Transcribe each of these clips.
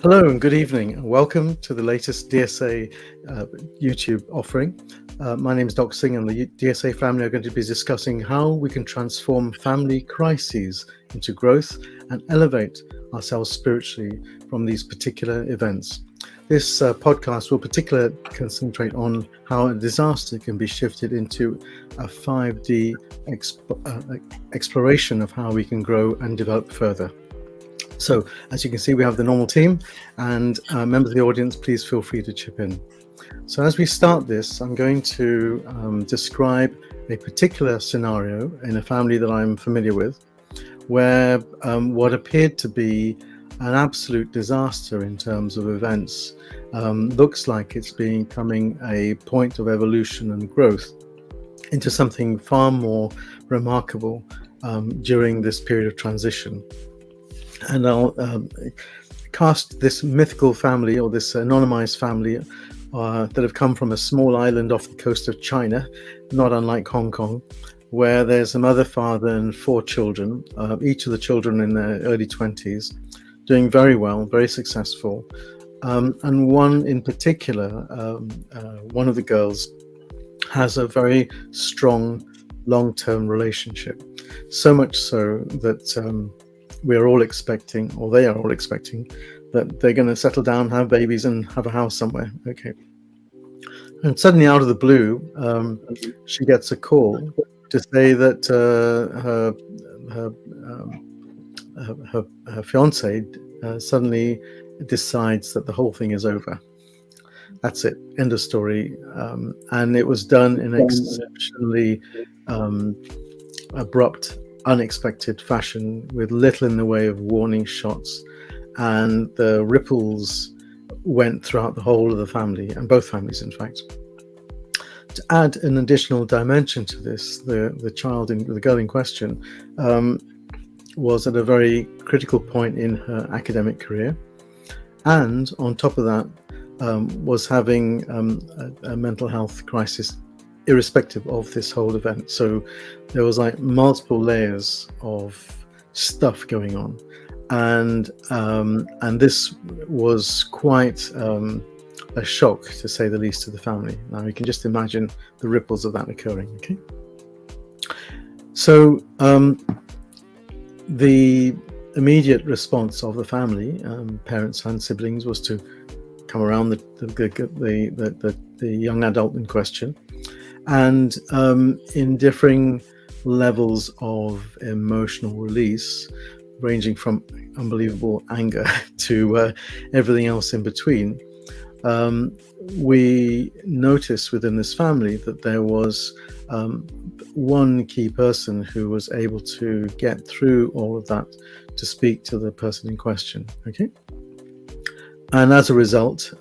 Hello and good evening, and welcome to the latest DSA YouTube offering. My name is Dr. Singh, and the DSA family are going to be discussing how we can transform family crises into growth and elevate ourselves spiritually from these particular events. This podcast will particularly concentrate on how a disaster can be shifted into a 5D exploration of how we can grow and develop further. So, as you can see, we have the normal team, and members of the audience, please feel free to chip in. So as we start this, I'm going to describe a particular scenario in a family that I'm familiar with, where what appeared to be an absolute disaster in terms of events looks like it's becoming a point of evolution and growth into something far more remarkable during this period of transition. And I'll cast this mythical family, or this anonymized family that have come from a small island off the coast of China, not unlike Hong Kong, where there's a mother, father, and 4 children, each of the children in their early 20s, doing very well, very successful. And one in particular, one of the girls, has a very strong long-term relationship, so much so that we're all expecting, or they are all expecting, that they're going to settle down, have babies, and have a house somewhere. Okay. And suddenly, out of the blue, she gets a call to say that her fiance suddenly decides that the whole thing is over. That's it. End of story. And it was done in exceptionally abrupt, unexpected fashion, with little in the way of warning shots, and the ripples went throughout the whole of the family, and both families, in fact. To add an additional dimension to this, the girl in question was at a very critical point in her academic career, and on top of that was having a mental health crisis irrespective of this whole event. So there was like multiple layers of stuff going on, and this was quite a shock, to say the least, to the family. Now you can just imagine the ripples of that occurring. Okay, so the immediate response of the family, parents and siblings, was to come around the young adult in question, and in differing levels of emotional release, ranging from unbelievable anger to everything else in between, we noticed within this family that there was one key person who was able to get through all of that to speak to the person in question. Okay, and as a result,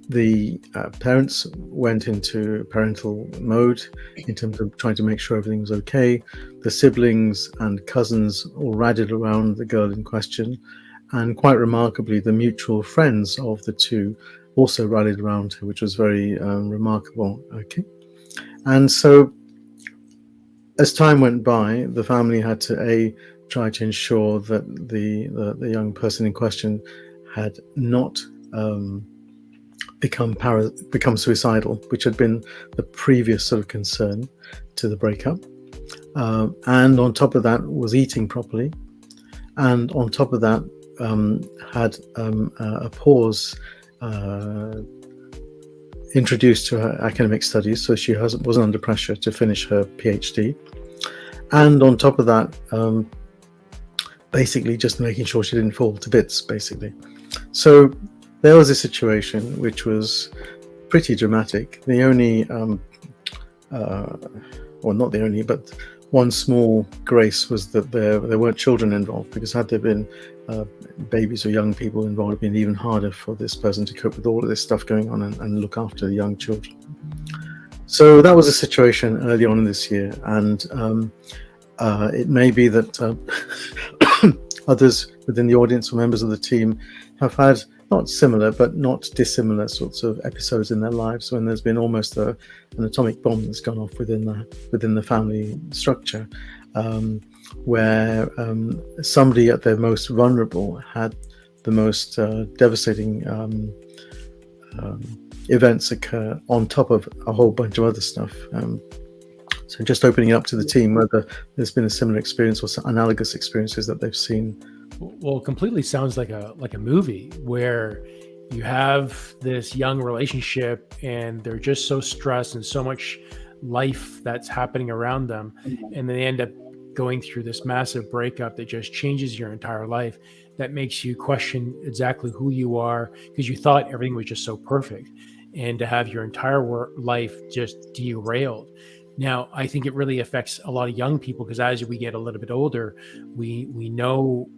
the parents went into parental mode in terms of trying to make sure everything was okay. The siblings and cousins all rallied around the girl in question, and quite remarkably, the mutual friends of the two also rallied around her, which was very remarkable. Okay, and so as time went by, the family had to try to ensure that the young person in question had not become suicidal, which had been the previous sort of concern to the breakup, and on top of that was eating properly, and on top of that had a pause introduced to her academic studies, so she wasn't under pressure to finish her PhD, and on top of that, basically just making sure she didn't fall to bits, basically. So there was a situation which was pretty dramatic. The only, well, not the only, but one small grace was that there weren't children involved, because had there been babies or young people involved, it'd been even harder for this person to cope with all of this stuff going on and look after the young children. So that was a situation early on in this year, and it may be that others within the audience or members of the team have had not similar but not dissimilar sorts of episodes in their lives when there's been almost an atomic bomb that's gone off within the family structure, where somebody at their most vulnerable had the most devastating events occur on top of a whole bunch of other stuff. So just opening it up to the team, whether there's been a similar experience or some analogous experiences that they've seen. Well, it completely sounds like a movie where you have this young relationship and they're just so stressed and so much life that's happening around them, and they end up going through this massive breakup that just changes your entire life, that makes you question exactly who you are, because you thought everything was just so perfect, and to have your entire life just derailed. Now, I think it really affects a lot of young people, because as we get a little bit older, we know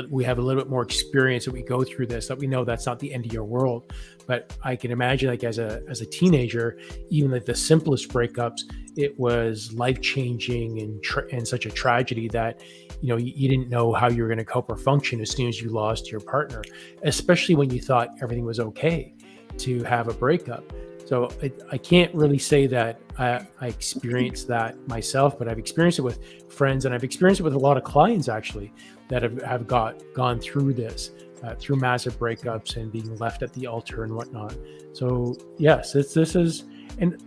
we have a little bit more experience that we go through this, that we know that's not the end of your world. But I can imagine, like as a teenager, even like the simplest breakups, it was life-changing and such a tragedy that you didn't know how you were going to cope or function as soon as you lost your partner, especially when you thought everything was okay to have a breakup. So I can't really say that I experienced that myself, but I've experienced it with friends, and I've experienced it with a lot of clients actually that have gone through this, through massive breakups and being left at the altar and whatnot. So yes, this is, and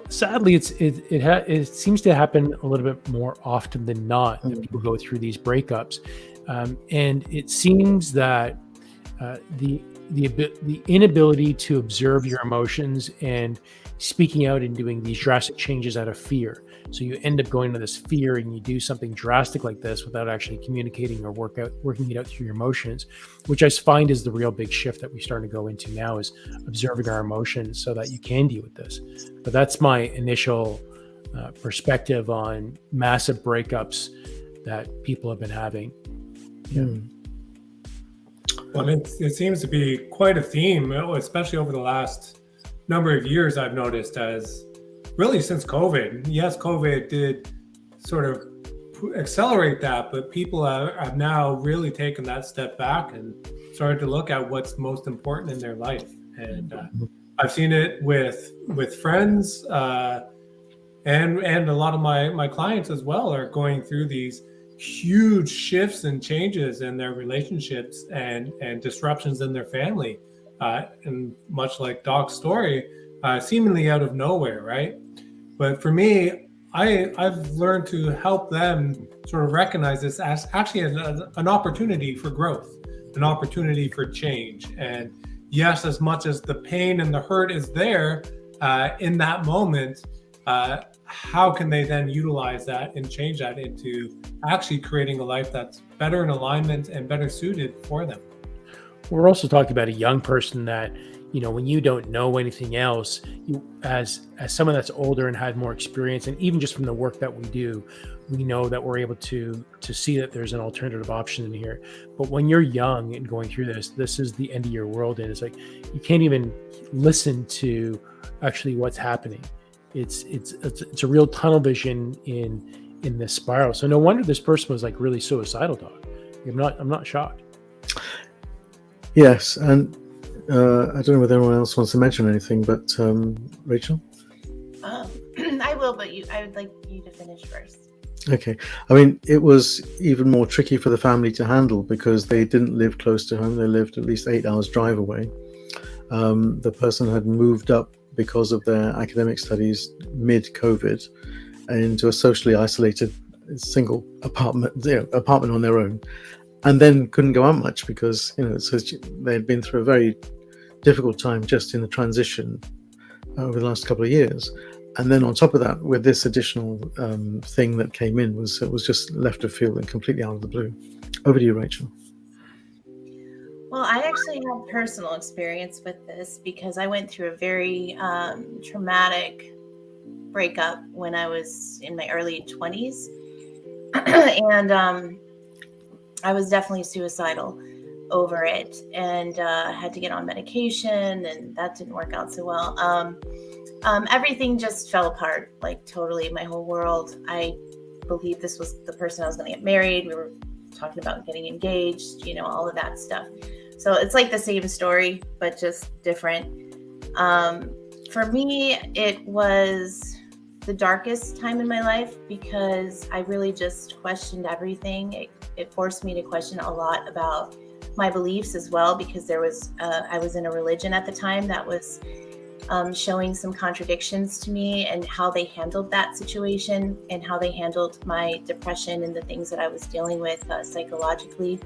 sadly, it seems to happen a little bit more often than not that people go through these breakups, and it seems that the inability to observe your emotions and speaking out and doing these drastic changes out of fear. So you end up going to this fear and you do something drastic like this without actually communicating or working it out through your emotions, which I find is the real big shift that we starting to go into now, is observing our emotions so that you can deal with this. But that's my initial perspective on massive breakups that people have been having. Yeah. Well, it seems to be quite a theme, especially over the last number of years, I've noticed, as really since COVID. Yes, COVID did sort of accelerate that, but people have now really taken that step back and started to look at what's most important in their life. And I've seen it with friends, and a lot of my clients as well are going through these huge shifts and changes in their relationships and disruptions in their family, and much like Doc's story, seemingly out of nowhere, right? But for me, I've learned to help them sort of recognize this as actually an opportunity for growth, an opportunity for change. And yes, as much as the pain and the hurt is there in that moment, how can they then utilize that and change that into actually creating a life that's better in alignment and better suited for them? We're also talking about a young person that, when you don't know anything else, you as someone that's older and had more experience, and even just from the work that we do, we know that we're able to see that there's an alternative option in here. But when you're young and going through this is the end of your world, and it's like you can't even listen to actually what's happening. It's a real tunnel vision in this spiral. So no wonder this person was like really suicidal, Doc. I'm not shocked. Yes, and I don't know whether anyone else wants to mention anything, but Rachel? I will, but I would like you to finish first. Okay. I mean, it was even more tricky for the family to handle because they didn't live close to home. They lived at least 8 hours drive away. The person had moved up because of their academic studies mid-COVID into a socially isolated single apartment on their own, and then couldn't go out much because so they'd been through a very difficult time just in the transition over the last couple of years. And then on top of that, with this additional thing that came in, it was just left of field and completely out of the blue. Over to you, Rachel. Well, I actually had personal experience with this because I went through a very traumatic breakup when I was in my early 20s. And I was definitely suicidal over it, and had to get on medication, and that didn't work out so well. Everything just fell apart, like totally. My whole world. I believed this was the person I was going to get married. We were talking about getting engaged, all of that stuff. So it's like the same story, but just different. For me, it was the darkest time in my life because I really just questioned everything. it forced me to question a lot about my beliefs as well, because there was I was in a religion at the time that was showing some contradictions to me, and how they handled that situation and how they handled my depression and the things that I was dealing with psychologically,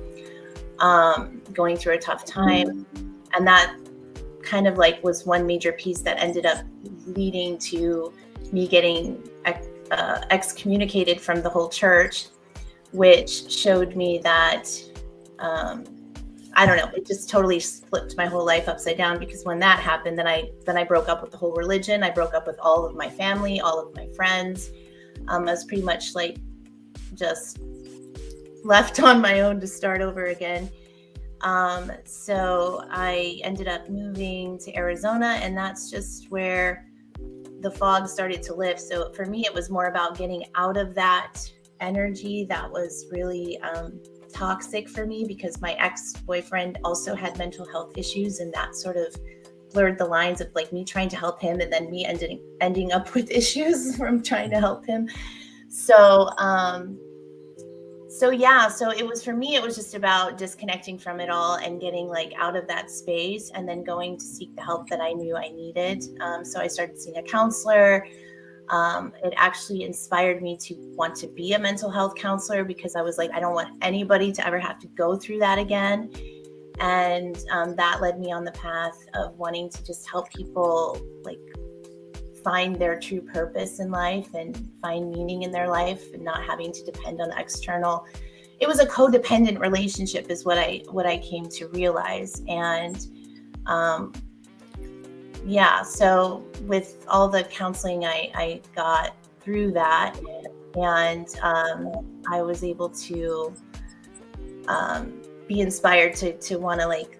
going through a tough time. And that kind of like was one major piece that ended up leading to me getting excommunicated from the whole church, which showed me that I don't know, it just totally flipped my whole life upside down, because when that happened, then I broke up with the whole religion. I broke up with all of my family, all of my friends. I was pretty much like just left on my own to start over again. So I ended up moving to Arizona, and that's just where the fog started to lift. So for me, it was more about getting out of that energy that was really toxic for me, because my ex-boyfriend also had mental health issues, and that sort of blurred the lines of like me trying to help him and then me ending up with issues from trying to help him. So so it was, for me, it was just about disconnecting from it all and getting like out of that space, and then going to seek the help that I knew I needed. So I started seeing a counselor. It actually inspired me to want to be a mental health counselor, because I was like, I don't want anybody to ever have to go through that again. And that led me on the path of wanting to just help people like find their true purpose in life and find meaning in their life, and not having to depend on external. It was a codependent relationship is what I came to realize. And so with all the counseling I got through that, and I was able to be inspired to want to like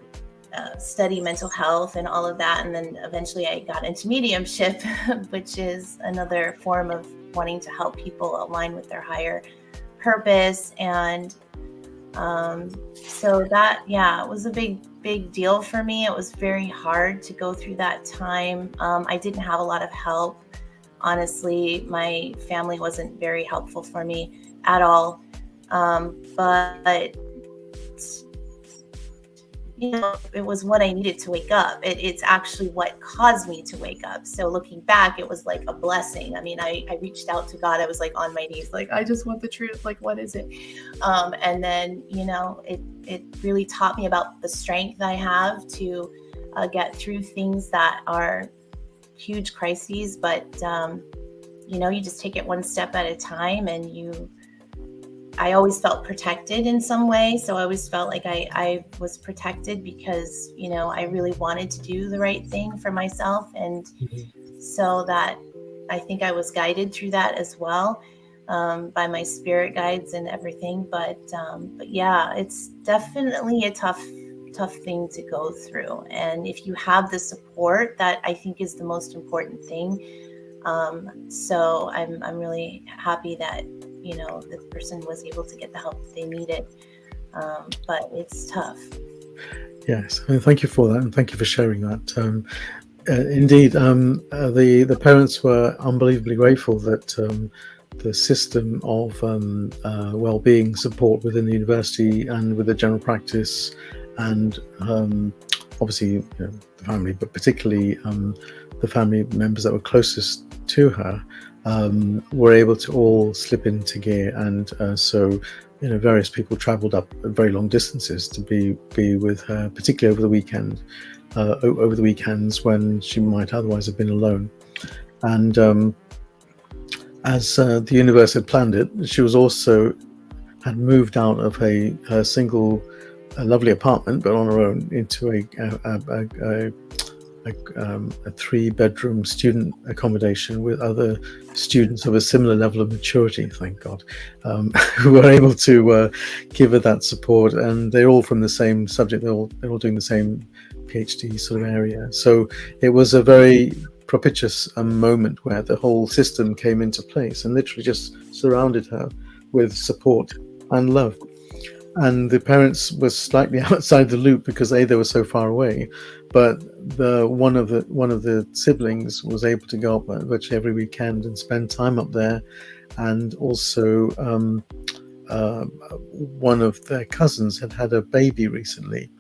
study mental health and all of that. And then eventually I got into mediumship, which is another form of wanting to help people align with their higher purpose. And so that, it was a big deal for me. It was very hard to go through that time. I didn't have a lot of help. Honestly, my family wasn't very helpful for me at all. But it was what I needed to wake up. It's actually what caused me to wake up. So looking back, it was like a blessing. I mean, I reached out to God. I was like on my knees, like, I just want the truth. Like, what is it? And then, it really taught me about the strength I have to get through things that are huge crises. But, you just take it one step at a time, and I always felt protected in some way. So I always felt like I was protected because, I really wanted to do the right thing for myself. And so that I think I was guided through that as well, by my spirit guides and everything. But yeah, it's definitely a tough thing to go through. And if you have the support, that I think is the most important thing. So I'm really happy that, this person was able to get the help that they needed. But it's tough. Yes, thank you for that, and thank you for sharing that. Indeed, the parents were unbelievably grateful that the system of well-being support within the university and with the general practice, and obviously the family, but particularly the family members that were closest to her, were able to all slip into gear. And so various people traveled up very long distances to be with her, particularly over the weekend, over the weekends when she might otherwise have been alone. And as the universe had planned it, she was also had moved out of her single lovely apartment, but on her own, into a 3-bedroom student accommodation with other students of a similar level of maturity, thank God, who were able to give her that support. And they're all from the same subject. They're all doing the same PhD sort of area. So it was a very propitious moment where the whole system came into place and literally just surrounded her with support and love. And the parents were slightly outside the loop because they were so far away, but one of the siblings was able to go up virtually every weekend and spend time up there, and also one of their cousins had a baby recently,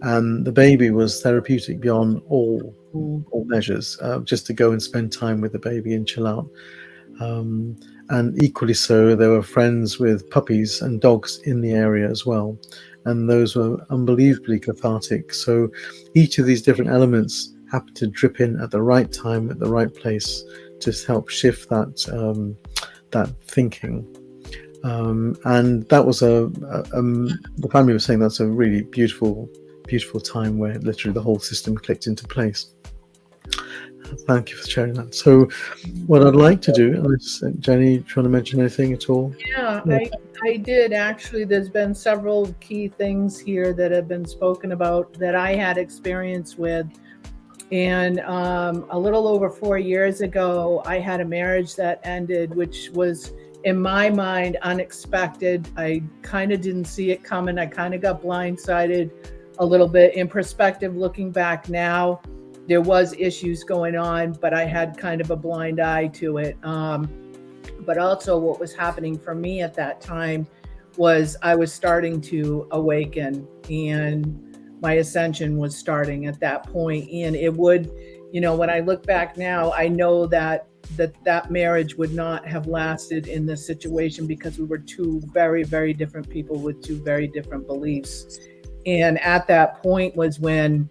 and the baby was therapeutic beyond all measures, just to go and spend time with the baby and chill out. And equally so, there were friends with puppies and dogs in the area as well, and those were unbelievably cathartic. So each of these different elements happened to drip in at the right time, at the right place, to help shift that thinking. And that was the family was saying that's a really beautiful time where literally the whole system clicked into place. Thank you for sharing that. So what I'd like to do, Jenny, do you want to mention anything at all? Yeah, I did actually. There's been several key things here that have been spoken about that I had experience with. And a little over 4 years ago, I had a marriage that ended, which was, in my mind, unexpected. I kind of didn't see it coming. I kind of got blindsided a little bit. In perspective, looking back now, there was issues going on, but I had kind of a blind eye to it. But also what was happening for me at that time was I was starting to awaken, and my ascension was starting at that point. And it would, when I look back now, I know that marriage would not have lasted in this situation, because we were two very, very different people with two very different beliefs. And at that point was when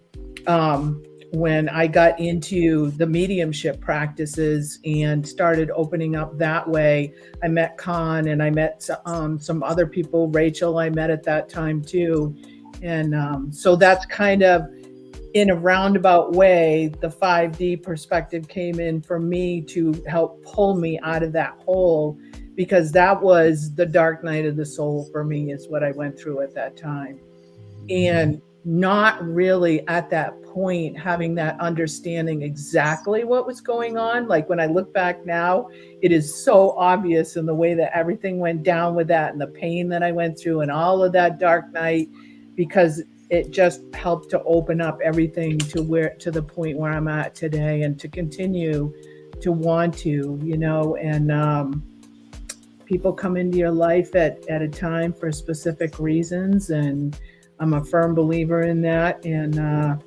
I got into the mediumship practices and started opening up that way. I met Khan, and I met some other people. Rachel I met at that time too. And so that's kind of, in a roundabout way, the 5D perspective came in for me to help pull me out of that hole, because that was the dark night of the soul for me, is what I went through at that time. And not really at that point having that understanding exactly what was going on. Like when I look back now, it is so obvious in the way that everything went down with that, and the pain that I went through and all of that dark night, because it just helped to open up everything to the point where I'm at today, and to continue to want to, and people come into your life at a time for specific reasons, and I'm a firm believer in that. And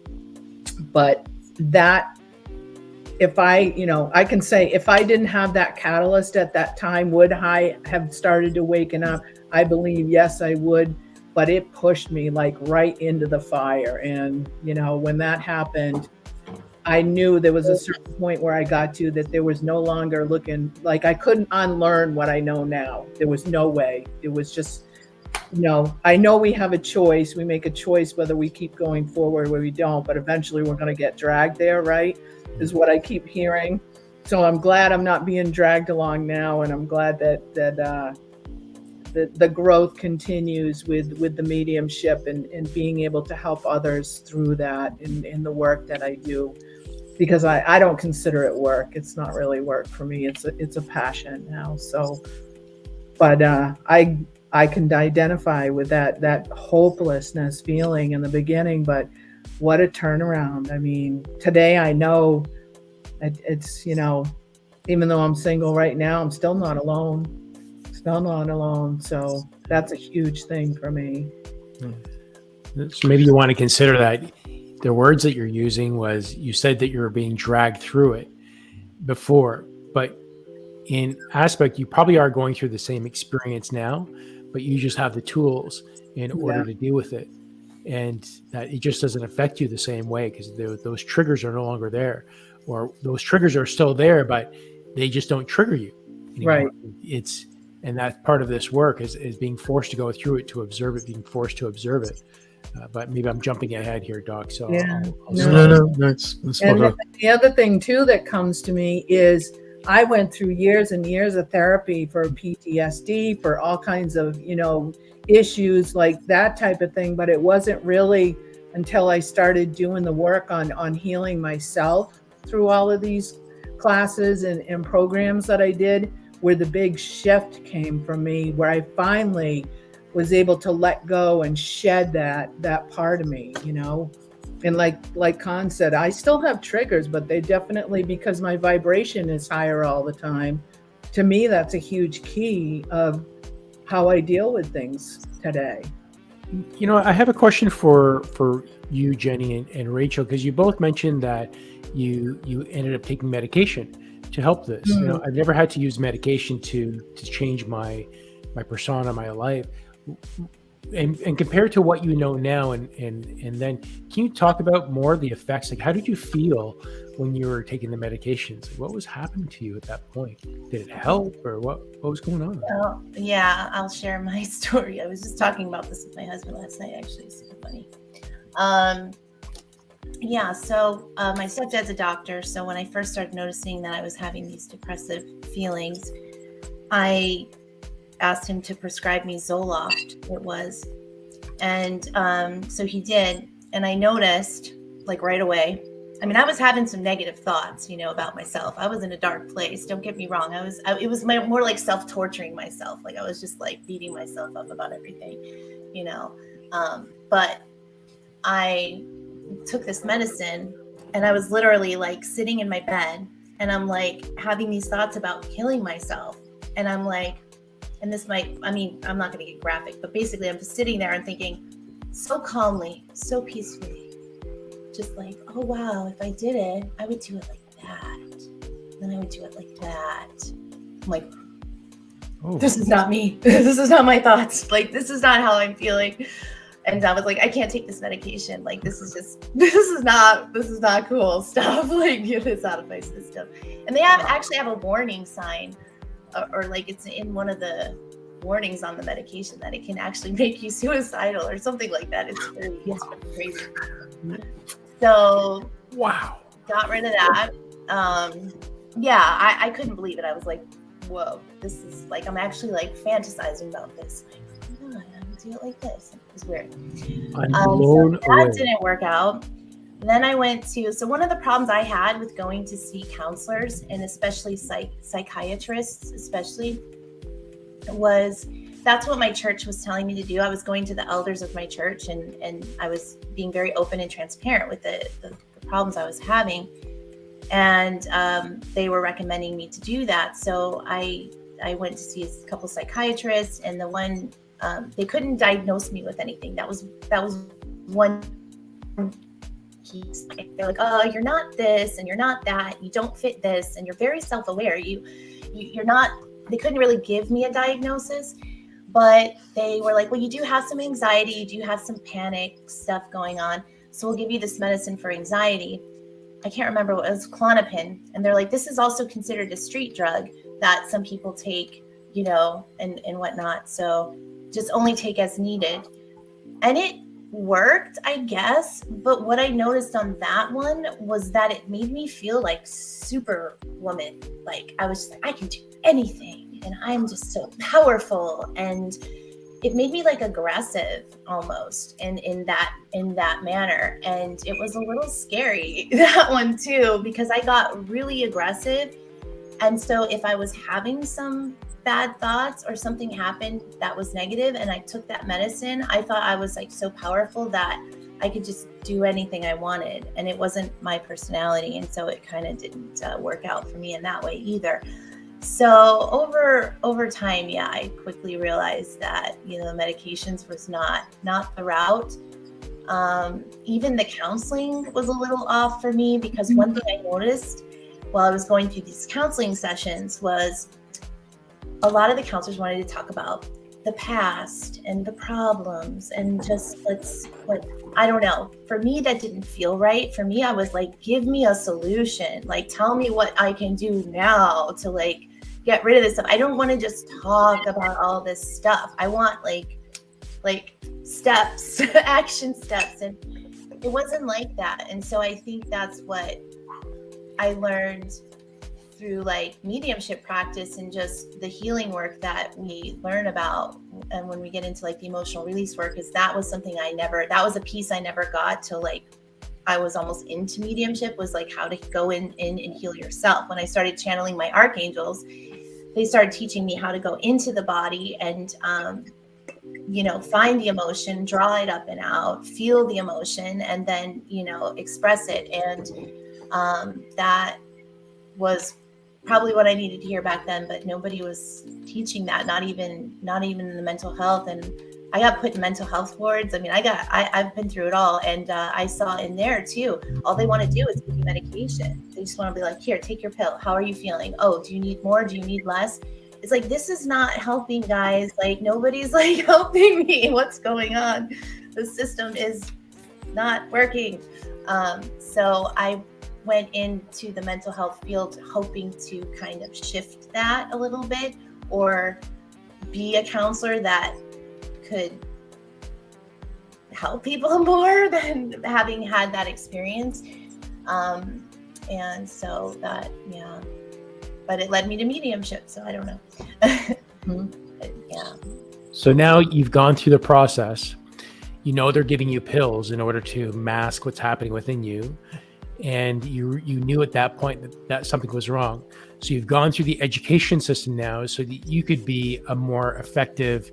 but that, if I can say, if I didn't have that catalyst at that time, would I have started to waken up? I believe yes, I would. But it pushed me like right into the fire. And, when that happened, I knew there was a certain point where I got to that there was no longer looking like I couldn't unlearn what I know now. There was no way. It was just, I know we have a choice. We make a choice whether we keep going forward or we don't, but eventually we're going to get dragged there, right? Is what I keep hearing. So I'm glad I'm not being dragged along now. And I'm glad that the growth continues with the mediumship and being able to help others through that in the work that I do, because I don't consider it work. It's not really work for me. It's a passion now. So, but I can identify with that hopelessness feeling in the beginning, but what a turnaround. I mean, today I know it's, even though I'm single right now, I'm still not alone. So that's a huge thing for me. So maybe you want to consider that the words that you're using was, you said that you were being dragged through it before, but in aspect, you probably are going through the same experience now, but you just have the tools in order to deal with it. And that it just doesn't affect you the same way, because those triggers are no longer there, or those triggers are still there, but they just don't trigger you anymore. Right. And that's part of this work is being forced to go through it, to observe it, being forced to observe it. But maybe I'm jumping ahead here, Doc. So yeah. No, that's and the other thing too that comes to me is I went through years and years of therapy for PTSD, for all kinds of, issues like that type of thing. But it wasn't really until I started doing the work on healing myself through all of these classes and programs that I did, where the big shift came from me, where I finally was able to let go and shed that part of me, And like Khan said, I still have triggers, but they definitely, because my vibration is higher all the time. To me, that's a huge key of how I deal with things today. You know, I have a question for you, Jenny and Rachel, because you both mentioned that you ended up taking medication to help this. You know, I've never had to use medication to change my persona, my life. And compared to what you know now and then, can you talk about more of the effects? Like, how did you feel when you were taking the medications? What was happening to you at that point? Did it help, or what was going on? Well, yeah, I'll share my story. I was just talking about this with my husband last night, actually. It's super funny. Yeah, so my stepdad's a doctor. So when I first started noticing that I was having these depressive feelings, I asked him to prescribe me Zoloft, it was. And so he did. And I noticed, like, right away, I mean, I was having some negative thoughts, you know, about myself. I was in a dark place. Don't get me wrong. It was more like self-torturing myself. Like, I was just like beating myself up about everything, you know. But I took this medicine, and I was literally like sitting in my bed, and I'm like having these thoughts about killing myself. And I'm like, and this might, I mean, I'm not going to get graphic, but basically I'm just sitting there and thinking so calmly, so peacefully, just like, oh, wow, if I did it, I would do it like that. Then I would do it like that. I'm like, This is not me. This is not my thoughts. Like, this is not how I'm feeling. And I was like, I can't take this medication. Like, this is not cool stuff. Like, get this out of my system. And they actually have a warning sign, or like it's in one of the warnings on the medication that it can actually make you suicidal or something like that. It's really crazy. So Wow. Got rid of that. I couldn't believe it. I was like, whoa, this is like, I'm actually like fantasizing about this. Like, oh my God, I would do it like this. It was weird. I'm blown so that away. didn't work out. And then I went to, so one of the problems I had with going to see counselors, and especially psychiatrists, especially, was that's what my church was telling me to do. I was going to the elders of my church, and I was being very open and transparent with the problems I was having. And they were recommending me to do that. So I went to see a couple psychiatrists, and the one, they couldn't diagnose me with anything. That was one piece. They're like, oh, you're not this and you're not that. You don't fit this, and you're very self-aware. You're not. They couldn't really give me a diagnosis, but they were like, well, you do have some anxiety. You do have some panic stuff going on. So we'll give you this medicine for anxiety. I can't remember what it was, Klonopin. And they're like, this is also considered a street drug that some people take, you know, and whatnot. So just only take as needed. And it worked, I guess. But what I noticed on that one was that it made me feel like Superwoman. Like I was just like, I can do anything, and I'm just so powerful. And it made me like aggressive almost in that manner. And it was a little scary, that one too, because I got really aggressive. And so if I was having some bad thoughts or something happened that was negative and I took that medicine, I thought I was like so powerful that I could just do anything I wanted. And it wasn't my personality. And so it kind of didn't work out for me in that way either. So over time, yeah, I quickly realized that, you know, medications was not the route. Even the counseling was a little off for me, because one thing I noticed while I was going through these counseling sessions was a lot of the counselors wanted to talk about the past and the problems and just I don't know. For me, that didn't feel right. For me, I was like, give me a solution. Like, tell me what I can do now to like get rid of this stuff. I don't want to just talk about all this stuff. I want like steps, action steps. And it wasn't like that. And so I think that's what I learned through like mediumship practice and just the healing work that we learn about. And when we get into like the emotional release work, is that was something that was a piece I never got till like I was almost into mediumship, was like how to go in and heal yourself. When I started channeling my archangels, they started teaching me how to go into the body and, you know, find the emotion, draw it up and out, feel the emotion, and then, you know, express it. And that was probably what I needed to hear back then, but nobody was teaching that, not even in the mental health. And I got put in mental health wards. I mean, I've been through it all. And I saw in there too, all they want to do is give you medication. They just want to be like, here, take your pill. How are you feeling? Oh, do you need more? Do you need less? It's like, this is not helping, guys. Like, nobody's like helping me. What's going on? The system is not working. So I went into the mental health field hoping to kind of shift that a little bit, or be a counselor that could help people more than having had that experience. And so that, yeah, but it led me to mediumship. So I don't know. But, yeah. So now you've gone through the process. You know they're giving you pills in order to mask what's happening within you. And you knew at that point that something was wrong. So you've gone through the education system now so that you could be a more effective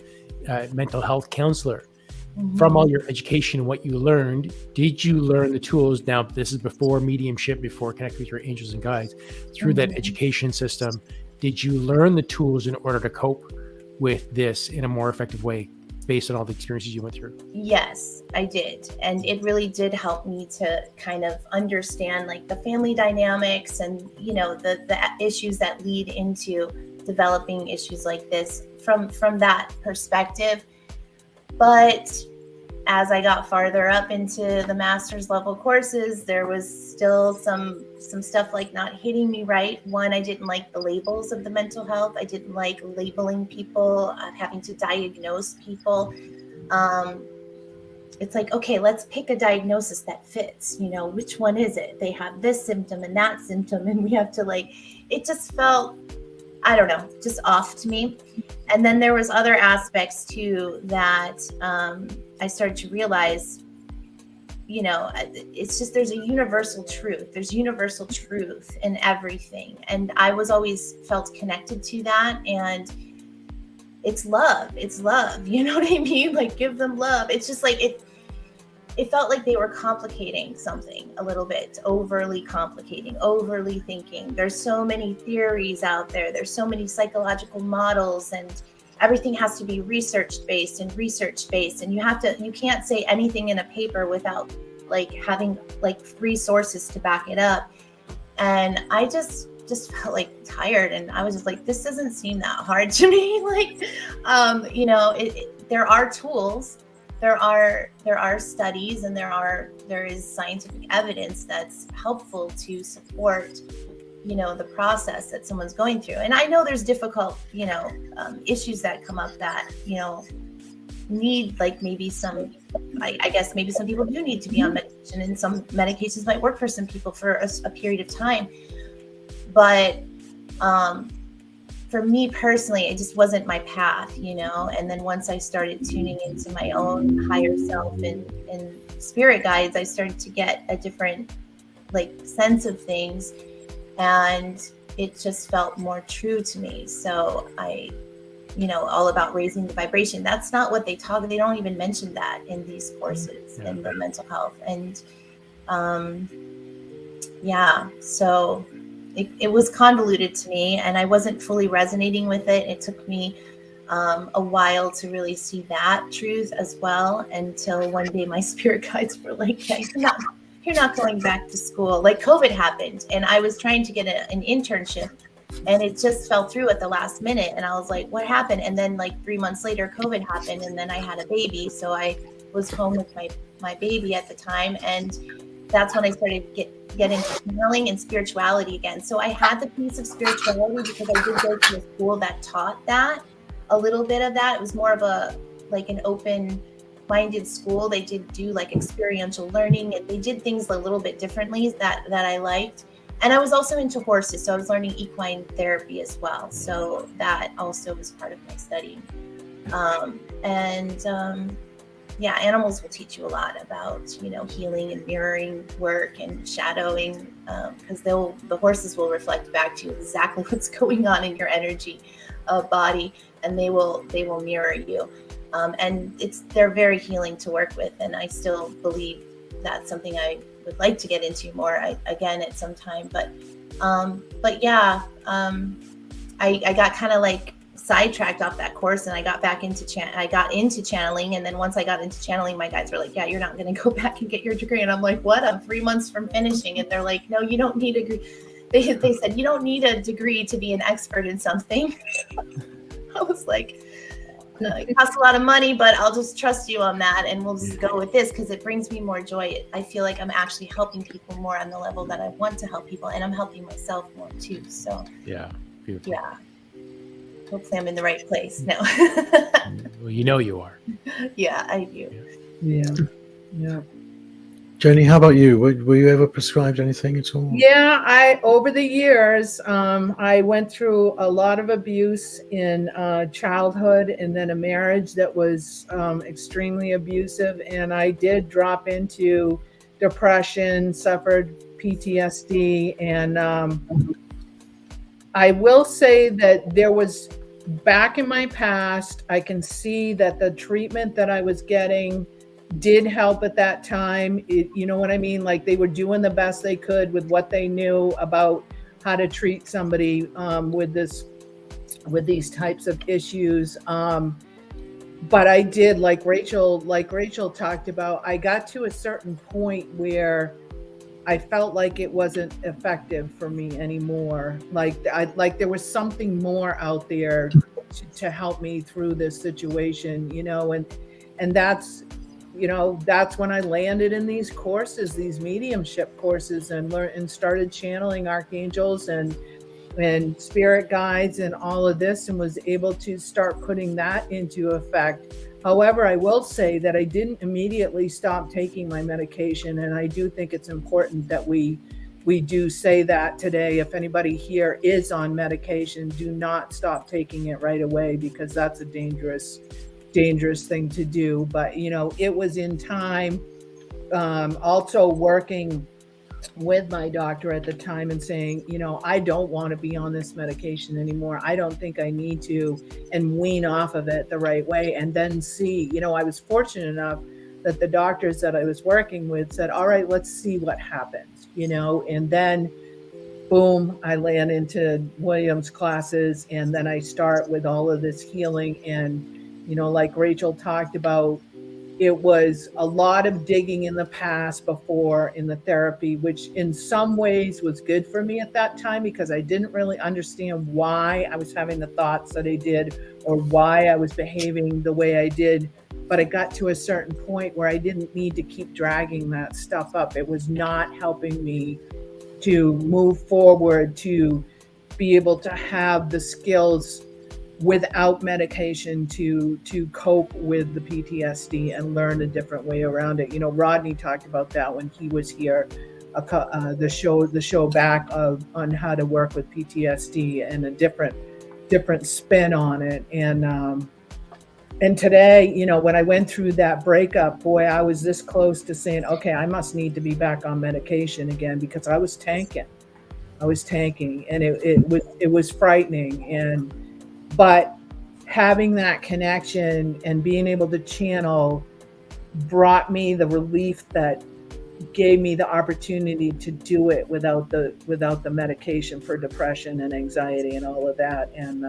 mental health counselor. Mm-hmm. From all your education and what you learned, did you learn the tools? Now, this is before mediumship, before connecting with your angels and guides. Through that education system, did you learn the tools in order to cope with this in a more effective way based on all the experiences you went through? Yes, I did. And it really did help me to kind of understand like the family dynamics and, you know, the issues that lead into developing issues like this from that perspective. But as I got farther up into the master's level courses, there was still some stuff like not hitting me right. One, I didn't like the labels of the mental health. I didn't like labeling people, having to diagnose people. It's like, okay, let's pick a diagnosis that fits. You know, which one is it? They have this symptom and that symptom, and we have to like, it just felt, I don't know, just off to me. And then there was other aspects too that I started to realize, you know, it's just, there's a universal truth. There's universal truth in everything. And I was always felt connected to that. And it's love. It's love. You know what I mean? Like, give them love. It's just like, it felt like they were complicating something a little bit, overly complicating, overly thinking. There's so many theories out there. There's so many psychological models, and everything has to be research-based. And you can't say anything in a paper without like having like resources to back it up. And I just felt like tired, and I was just like, this doesn't seem that hard to me. Like, you know, there are tools. There are studies, and there is scientific evidence that's helpful to support, you know, the process that someone's going through. And I know there's difficult, you know, issues that come up that, you know, need like maybe some, I guess maybe some people do need to be on medication, and some medications might work for some people for a period of time. But for me personally, it just wasn't my path, you know. And then once I started tuning into my own higher self and spirit guides, I started to get a different like sense of things, and it just felt more true to me. So I, you know, all about raising the vibration. That's not what they talk. They don't even mention that in these courses in the mental health. And yeah, so it was convoluted to me, and I wasn't fully resonating with it. It took me a while to really see that truth as well, until one day my spirit guides were like, yeah, you're not going back to school. Like, COVID happened, and I was trying to get an internship, and it just fell through at the last minute. And I was like, what happened? And then like 3 months later, COVID happened, and then I had a baby. So I was home with my baby at the time, and that's when I started get into healing and spirituality again. So I had the piece of spirituality because I did go to a school that taught that, a little bit of that. It was more of an open-minded school. They did do like experiential learning, and they did things a little bit differently that I liked. And I was also into horses, so I was learning equine therapy as well. So that also was part of my studying. Yeah, animals will teach you a lot about, you know, healing and mirroring work and shadowing, because the horses will reflect back to you exactly what's going on in your energy body, and they will mirror you. And they're very healing to work with, and I still believe that's something I would like to get into more again at some time. But But yeah, I got kind of like sidetracked off that course, and I got back into channeling. And then once I got into channeling, my guides were like, yeah, you're not going to go back and get your degree. And I'm like, what? I'm 3 months from finishing. And they're like, no, you don't need a degree. They said, you don't need a degree to be an expert in something. I was like, it costs a lot of money, but I'll just trust you on that, and we'll just go with this because it brings me more joy. I feel like I'm actually helping people more on the level that I want to help people, and I'm helping myself more too. So Yeah, beautiful. yeah, hopefully I'm in the right place. No. Well, you know you are. Yeah, I do. Yeah. Jenny, how about you? Were you ever prescribed anything at all? Yeah, over the years, I went through a lot of abuse in childhood, and then a marriage that was extremely abusive. And I did drop into depression, suffered PTSD. And I will say that there was, back in my past, I can see that the treatment that I was getting did help at that time. You know what I mean? Like, they were doing the best they could with what they knew about how to treat somebody with these types of issues. But I did, like Rachel talked about, I got to a certain point where I felt like it wasn't effective for me anymore. Like there was something more out there to help me through this situation, and that's when I landed in these courses, these mediumship courses, and learned and started channeling archangels and spirit guides and all of this, and was able to start putting that into effect. However, I will say that I didn't immediately stop taking my medication, and I do think it's important that we do say that today. If anybody here is on medication, do not stop taking it right away, because that's a dangerous thing to do. But it was in time, also working with my doctor at the time and saying, I don't want to be on this medication anymore. I don't think I need to, and wean off of it the right way. And then see, I was fortunate enough that the doctors that I was working with said, all right, let's see what happens, and then boom, I land into Williams classes, and then I start with all of this healing. And like Rachel talked about, it was a lot of digging in the past before in the therapy, which in some ways was good for me at that time, because I didn't really understand why I was having the thoughts that I did, or why I was behaving the way I did. But I got to a certain point where I didn't need to keep dragging that stuff up. It was not helping me to move forward, to be able to have the skills without medication to cope with the PTSD and learn a different way around it. Rodney talked about that when he was here, the show back on how to work with PTSD and a different spin on it. And today, when I went through that breakup, boy, I was this close to saying, okay, I must need to be back on medication again, because I was tanking, and it was frightening. But having that connection and being able to channel brought me the relief that gave me the opportunity to do it without the medication for depression and anxiety and all of that. And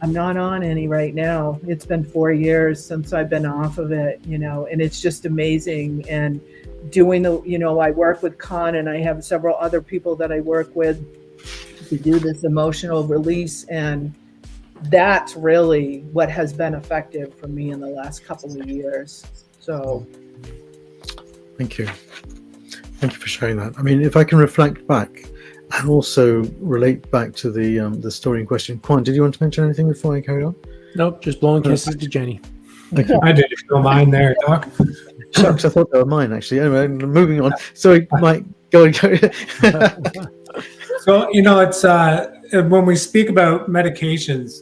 I'm not on any right now. It's been 4 years since I've been off of it, and it's just amazing. And doing I work with Con, and I have several other people that I work with to do this emotional release, and that's really what has been effective for me in the last couple of years. So thank you for sharing that. I mean, if I can reflect back and also relate back to the story in question, Quan, did you want to mention anything before I carry on? Nope, just blowing kisses to Jenny. Thank you. I did, if you don't mind there, Doc. Shucks, I thought they were mine, actually. Anyway, moving on. Sorry, Mike, go. So, it's when we speak about medications,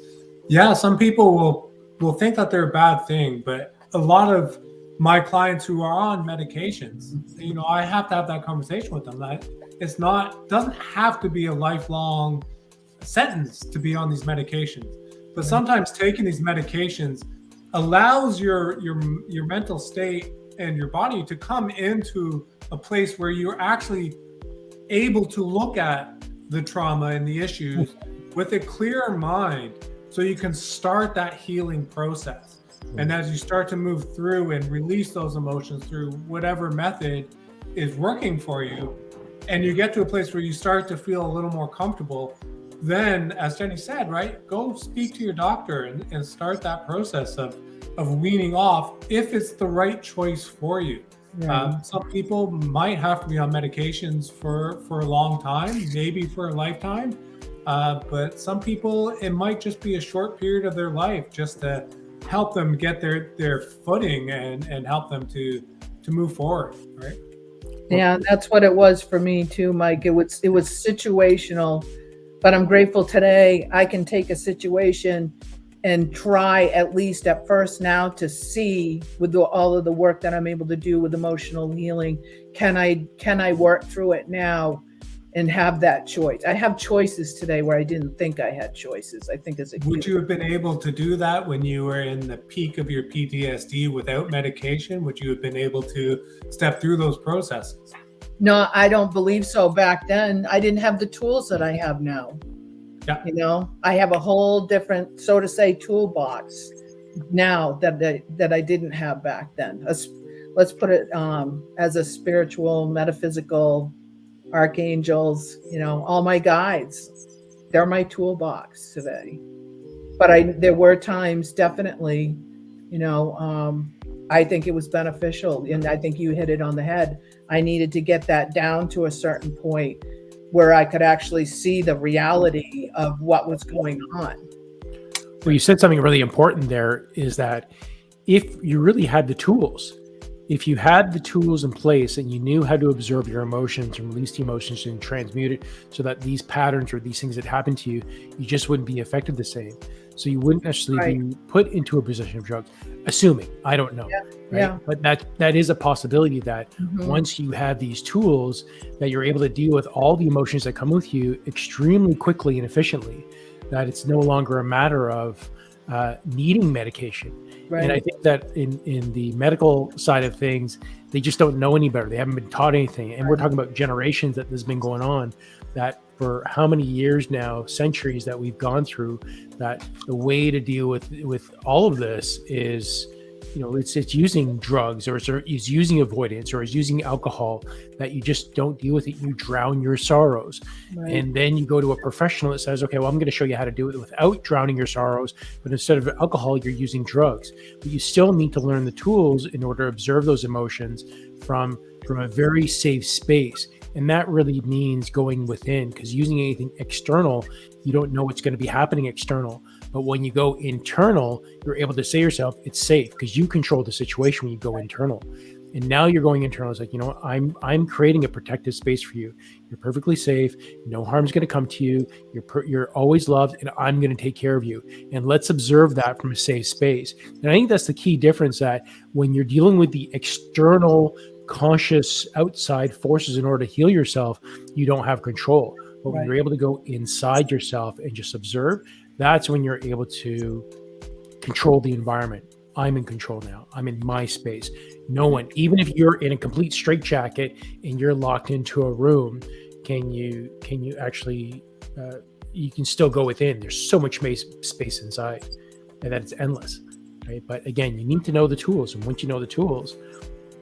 yeah, some people will think that they're a bad thing, but a lot of my clients who are on medications, I have to have that conversation with them. That doesn't have to be a lifelong sentence to be on these medications, but sometimes taking these medications allows your mental state and your body to come into a place where you're actually able to look at the trauma and the issues with a clearer mind, so you can start that healing process. And as you start to move through and release those emotions through whatever method is working for you, and you get to a place where you start to feel a little more comfortable, then, as Jenny said, right, go speak to your doctor and start that process of weaning off if it's the right choice for you. Some people might have to be on medications for a long time, maybe for a lifetime, but some people, it might just be a short period of their life, just to help them get their footing and help them to move forward, right? Yeah, that's what it was for me too, Mike. It was situational, but I'm grateful today I can take a situation and try, at least at first now, to see with all of the work that I'm able to do with emotional healing, can I work through it now and have that choice? I have choices today where I didn't think I had choices. I think would you have been able to do that when you were in the peak of your PTSD without medication? Would you have been able to step through those processes? No, I don't believe so. Back then, I didn't have the tools that I have now. Yeah. You know, I have a whole different, so to say, toolbox now that I didn't have back then. Let's put it as a spiritual, metaphysical, archangels, you know, all my guides. They're my toolbox today. But there were times, definitely, you know, I think it was beneficial, and I think you hit it on the head. I needed to get that down to a certain point where I could actually see the reality of what was going on. Well, you said something really important there, is that if you really had the tools, if you had the tools in place and you knew how to observe your emotions and release the emotions and transmute it so that these patterns or these things that happen to you, you just wouldn't be affected the same. So you wouldn't necessarily be put into a position of drugs, assuming, I don't know. Yeah. But that is a possibility that once you have these tools, that you're able to deal with all the emotions that come with you extremely quickly and efficiently, that it's no longer a matter of needing medication. Right. And I think that in the medical side of things, they just don't know any better. They haven't been taught anything. And we're talking about generations that this has been going on, that for how many years now, centuries that we've gone through, that the way to deal with all of this is, you know, it's using drugs, or it's using avoidance, or it's using alcohol, that you just don't deal with it. You drown your sorrows. Right. And then you go to a professional that says, okay, well, I'm going to show you how to do it without drowning your sorrows. But instead of alcohol, you're using drugs. But you still need to learn the tools in order to observe those emotions from a very safe space. And that really means going within, because using anything external, you don't know what's going to be happening external. But when you go internal, you're able to say to yourself, it's safe, because you control the situation when you go internal. And now you're going internal. It's like, you know, I'm creating a protective space for you. You're perfectly safe. No harm's going to come to you. You're always loved, and I'm going to take care of you. And let's observe that from a safe space. And I think that's the key difference, that when you're dealing with the external conscious outside forces in order to heal yourself, you don't have control. But when you're able to go inside yourself and just observe, that's when you're able to control the environment. I'm in control now. I'm in my space. No one, even if you're in a complete straitjacket and you're locked into a room, can you actually, you can still go within. There's so much space inside, and that it's endless, right? But again, you need to know the tools. And once you know the tools,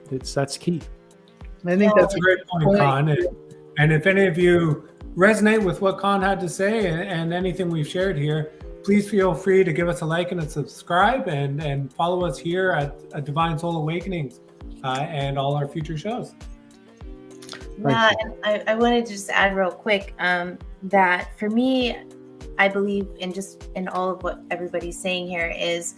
that's key. I think That's a great point, Con. And if any of you resonate with what Con had to say and anything we've shared here, please feel free to give us a like and a subscribe, and follow us here at Divine Soul Awakenings and all our future shows. Yeah, and I wanted to just add real quick that for me, I believe in all of what everybody's saying here is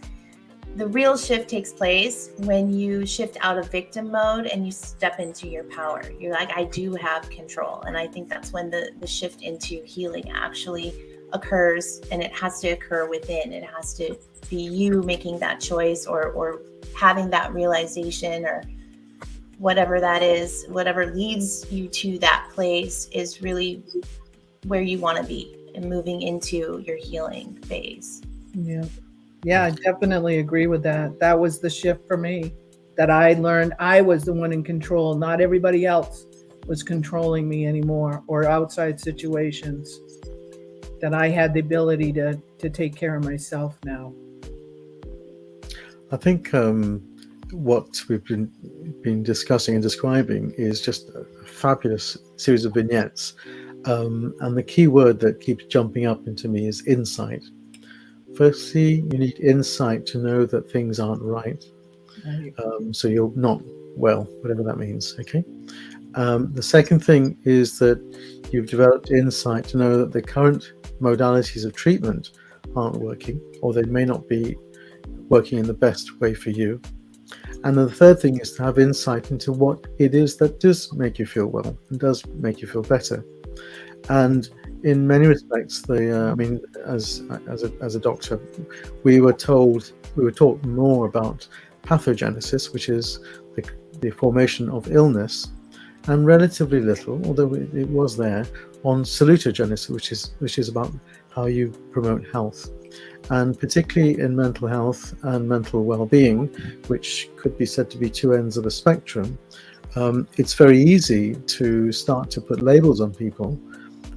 the real shift takes place when you shift out of victim mode and you step into your power. You're like, I do have control. And I think that's when the shift into healing actually occurs, and it has to occur within. It has to be you making that choice or having that realization, or whatever that is, whatever leads you to that place is really where you want to be, and moving into your healing phase. Yeah, I definitely agree with that. That was the shift for me, that I learned I was the one in control, not everybody else. was controlling me anymore, or outside situations, that I had the ability to take care of myself now. I think what we've been discussing and describing is just a fabulous series of vignettes. And the key word that keeps jumping up into me is insight. Firstly, you need insight to know that things aren't right. Right. So you're not well, whatever that means, okay? The second thing is that you've developed insight to know that the current modalities of treatment aren't working, or they may not be working in the best way for you. And the third thing is to have insight into what it is that does make you feel well and does make you feel better. And in many respects, as a doctor, we were taught more about pathogenesis, which is the formation of illness, and relatively little, although it was there, on salutogenesis, which is about how you promote health. And particularly in mental health and mental well-being, which could be said to be two ends of a spectrum, it's very easy to start to put labels on people,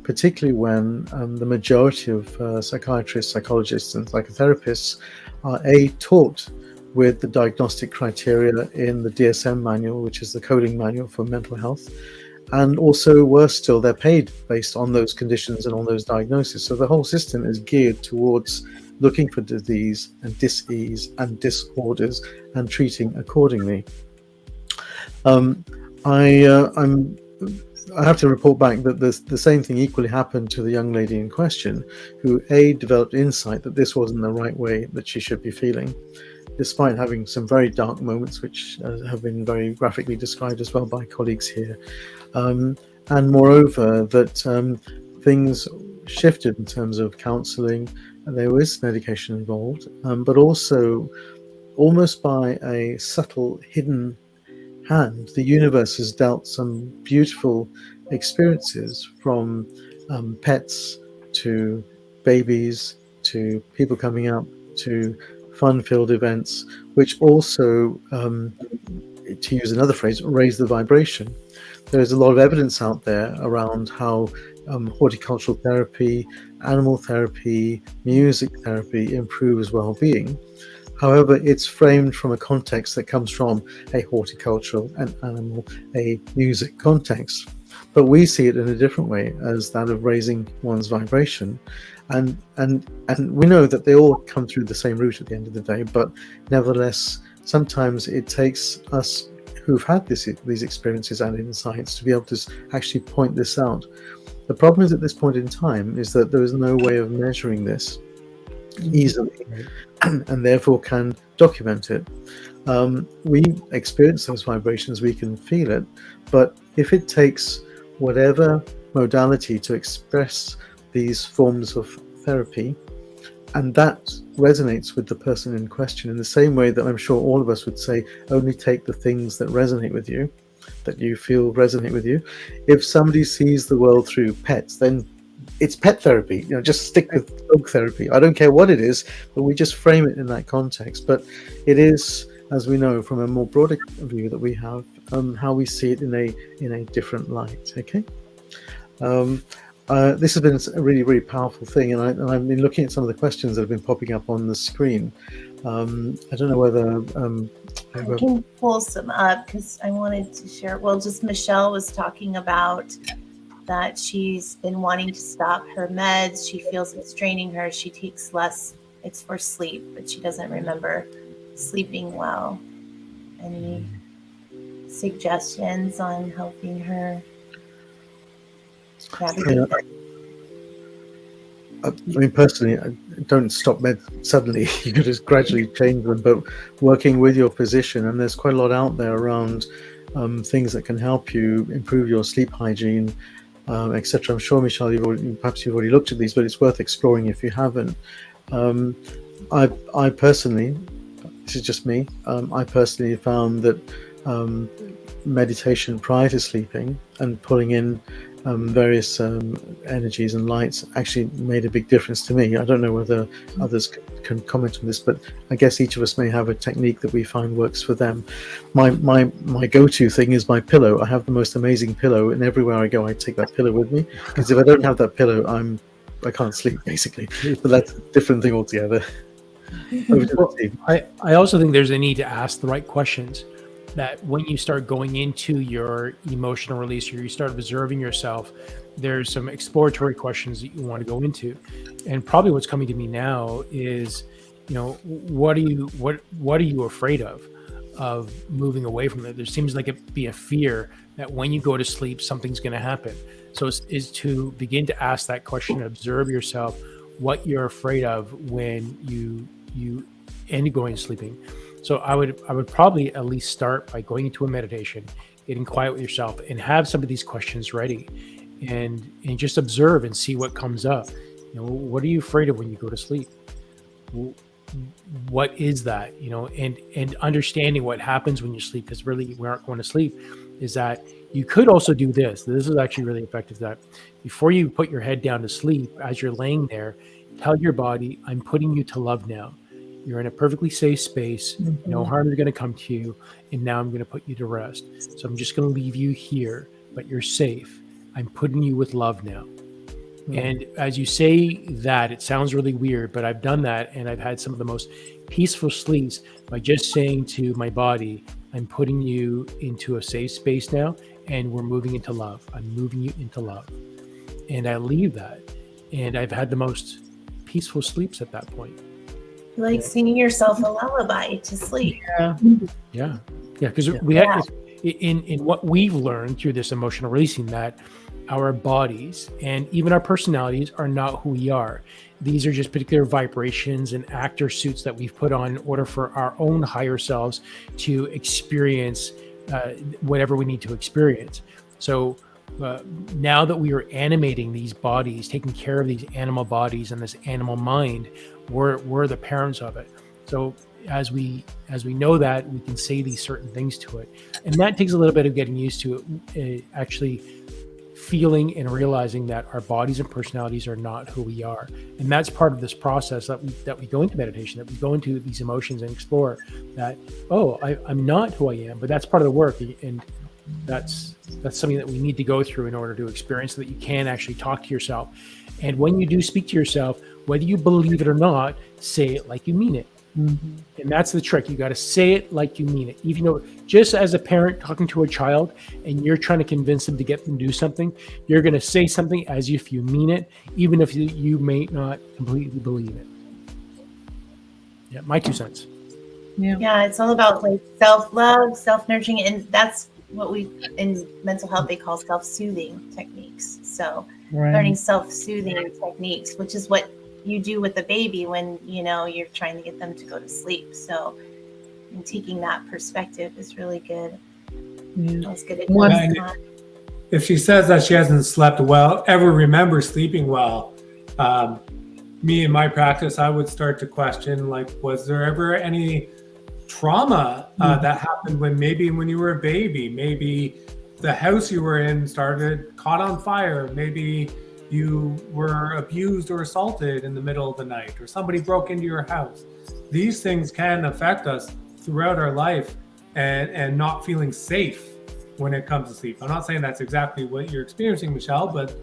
particularly when the majority of psychiatrists, psychologists, and psychotherapists are taught with the diagnostic criteria in the DSM manual, which is the coding manual for mental health. And also, worse still, they're paid based on those conditions and on those diagnoses. So the whole system is geared towards looking for disease and dis-ease and disorders and treating accordingly. I have to report back that the same thing equally happened to the young lady in question, who developed insight that this wasn't the right way that she should be feeling, despite having some very dark moments, which have been very graphically described as well by colleagues here. And moreover, that things shifted in terms of counselling. There was medication involved, but also, almost by a subtle, hidden hand, the universe has dealt some beautiful experiences, from pets to babies to people coming up to fun-filled events, which also, to use another phrase, raise the vibration. There's a lot of evidence out there around how horticultural therapy, animal therapy, music therapy improves well-being. However, it's framed from a context that comes from a horticultural, an animal, a music context. But we see it in a different way, as that of raising one's vibration. And we know that they all come through the same route at the end of the day, but nevertheless, sometimes it takes us who've had these experiences and insights to be able to actually point this out. The problem is, at this point in time, is that there is no way of measuring this easily, and therefore can document it. We experience those vibrations, we can feel it, but if it takes whatever modality to express these forms of therapy, and that resonates with the person in question, in the same way that I'm sure all of us would say, only take the things that resonate with you, that you feel resonate with you. If somebody sees the world through pets, then it's pet therapy. Just stick with dog therapy. I don't care what it is, but we just frame it in that context. But it is, as we know from a more broader view that we have, how we see it in a different light. Okay. This has been a really, really powerful thing, and I've been looking at some of the questions that have been popping up on the screen. I don't know whether I can pull some up because I wanted to share. Well, just Michelle was talking about that she's been wanting to stop her meds. She feels it's draining her. She takes less. It's for sleep, but she doesn't remember sleeping well. Any suggestions on helping her? Yeah. I mean, personally, I don't stop meds suddenly. You can just gradually change them, but working with your physician, and there's quite a lot out there around things that can help you improve your sleep hygiene, etc. I'm sure, Michelle, perhaps you've already looked at these, but it's worth exploring if you haven't. I personally, this is just me, I personally found that meditation prior to sleeping and pulling in various energies and lights actually made a big difference to me. I don't know whether others can comment on this, but I guess each of us may have a technique that we find works for them. My go-to thing is my pillow. I have the most amazing pillow, and everywhere I go I take that pillow with me, because if I don't have that pillow, I can't sleep, basically. But that's a different thing altogether. Over to the team. I also think there's a need to ask the right questions, that when you start going into your emotional release, or you start observing yourself, there's some exploratory questions that you want to go into. And probably what's coming to me now is, what are you afraid of moving away from it? There seems like it be a fear that when you go to sleep, something's going to happen. So is to begin to ask that question and observe yourself, what you're afraid of when you end up going sleeping. So I would probably at least start by going into a meditation, getting quiet with yourself, and have some of these questions ready, and just observe and see what comes up. What are you afraid of when you go to sleep? What is that? And understanding what happens when you sleep, because really we aren't going to sleep, is that you could also do this. This is actually really effective, that before you put your head down to sleep, as you're laying there, tell your body, I'm putting you to love now. You're in a perfectly safe space. Mm-hmm. No harm is going to come to you. And now I'm going to put you to rest. So I'm just going to leave you here, but you're safe. I'm putting you with love now. Mm-hmm. And as you say that, it sounds really weird, but I've done that. And I've had some of the most peaceful sleeps by just saying to my body, I'm putting you into a safe space now, and we're moving into love. I'm moving you into love. And I leave that. And I've had the most peaceful sleeps at that point. Like singing yourself a lullaby to sleep. Yeah. Because we have in what we've learned through this emotional releasing, that our bodies and even our personalities are not who we are. These are just particular vibrations and actor suits that we've put on in order for our own higher selves to experience whatever we need to experience. So now that we are animating these bodies, taking care of these animal bodies and this animal mind, we're the parents of it. So as we know that, we can say these certain things to it, and that takes a little bit of getting used to it, actually feeling and realizing that our bodies and personalities are not who we are. And that's part of this process that we go into meditation, that we go into these emotions and explore that, I'm not who I am, but that's part of the work. And that's something that we need to go through in order to experience, so that you can actually talk to yourself. And when you do speak to yourself, whether you believe it or not, say it like you mean it. Mm-hmm. And that's the trick. You got to say it like you mean it. Even though, just as a parent talking to a child and you're trying to convince them to get them to do something, you're going to say something as if you mean it, even if you may not completely believe it. Yeah, my 2 cents. Yeah, it's all about like self-love, self-nurturing, and that's what we in mental health they call self-soothing techniques. So learning self-soothing techniques, which is what you do with the baby when you're trying to get them to go to sleep. So and taking that perspective is really good. That's good advice. If she says that she hasn't slept well, ever remember sleeping well, me in my practice, I would start to question, like, was there ever any trauma that happened when you were a baby? Maybe the house you were in caught on fire. Maybe you were abused or assaulted in the middle of the night, or somebody broke into your house. These things can affect us throughout our life, and not feeling safe when it comes to sleep. I'm not saying that's exactly what you're experiencing, Michelle, but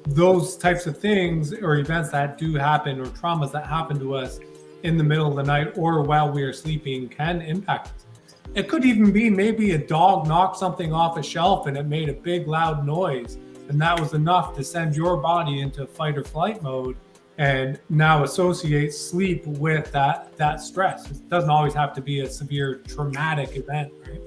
those types of things or events that do happen, or traumas that happen to us in the middle of the night or while we are sleeping, can impact us. It could even be maybe a dog knocked something off a shelf and it made a big loud noise, and that was enough to send your body into fight or flight mode, and now associate sleep with that stress. It doesn't always have to be a severe traumatic event, right?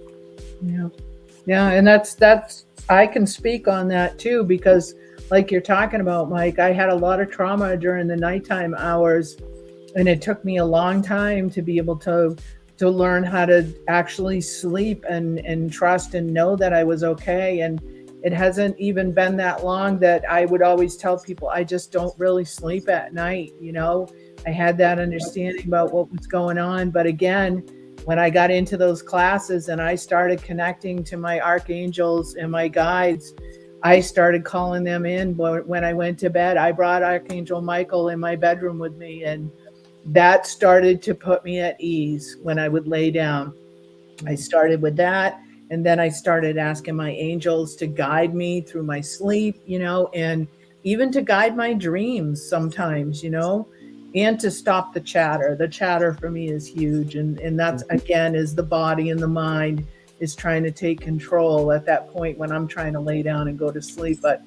Yeah, and that's I can speak on that too, because like you're talking about, Mike, I had a lot of trauma during the nighttime hours, and it took me a long time to be able to learn how to actually sleep and trust and know that I was okay. And it hasn't even been that long that I would always tell people, I just don't really sleep at night. I had that understanding about what was going on. But again, when I got into those classes and I started connecting to my archangels and my guides, I started calling them in when I went to bed. I brought Archangel Michael in my bedroom with me, and that started to put me at ease when I would lay down. I started with that, and then I started asking my angels to guide me through my sleep, and even to guide my dreams sometimes, and to stop the chatter. The chatter for me is huge, and that's, again, is the body and the mind is trying to take control at that point when I'm trying to lay down and go to sleep. But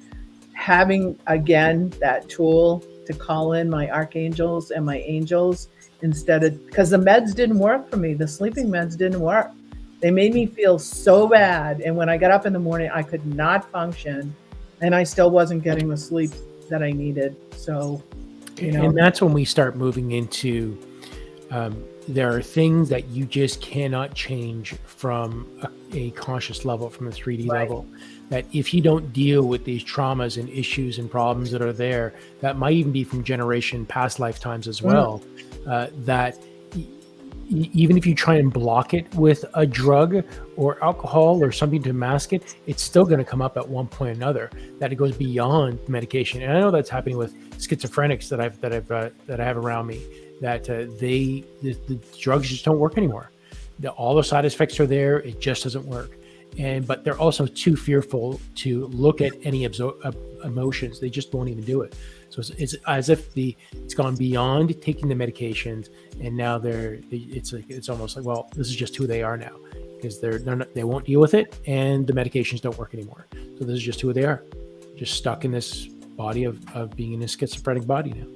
having, again, that tool to call in my archangels and my angels instead of, because the meds didn't work for me. The sleeping meds didn't work. They made me feel so bad. And when I got up in the morning, I could not function, and I still wasn't getting the sleep that I needed. So, and that's when we start moving into, there are things that you just cannot change from a conscious level, from a 3D level, that if you don't deal with these traumas and issues and problems that are there, that might even be from past lifetimes as well, that even if you try and block it with a drug or alcohol or something to mask it, it's still going to come up at one point or another, that it goes beyond medication. And I know that's happening with schizophrenics that I have around me, that the drugs just don't work anymore. All the side effects are there. It just doesn't work. But they're also too fearful to look at any emotions. They just won't even do it. So it's as if it's gone beyond taking the medications, and now it's almost like, well, this is just who they are now, because they won't deal with it, and the medications don't work anymore. So this is just who they are, just stuck in this body of being in a schizophrenic body now.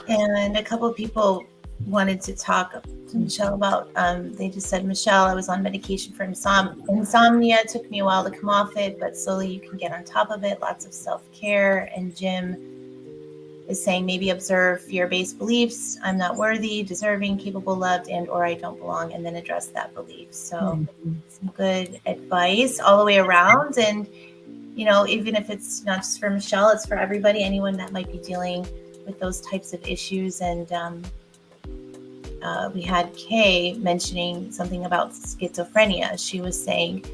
And a couple of people wanted to talk to Michelle about, they just said, Michelle, I was on medication for insomnia. It took me a while to come off it, but slowly you can get on top of it. Lots of self-care. And Jim is saying, maybe observe fear-based beliefs. I'm not worthy, deserving, capable, loved, and or I don't belong, and then address that belief. So some good advice all the way around. And, even if it's not just for Michelle, it's for everybody, anyone that might be dealing with those types of issues. And we had Kay mentioning something about schizophrenia. She was saying,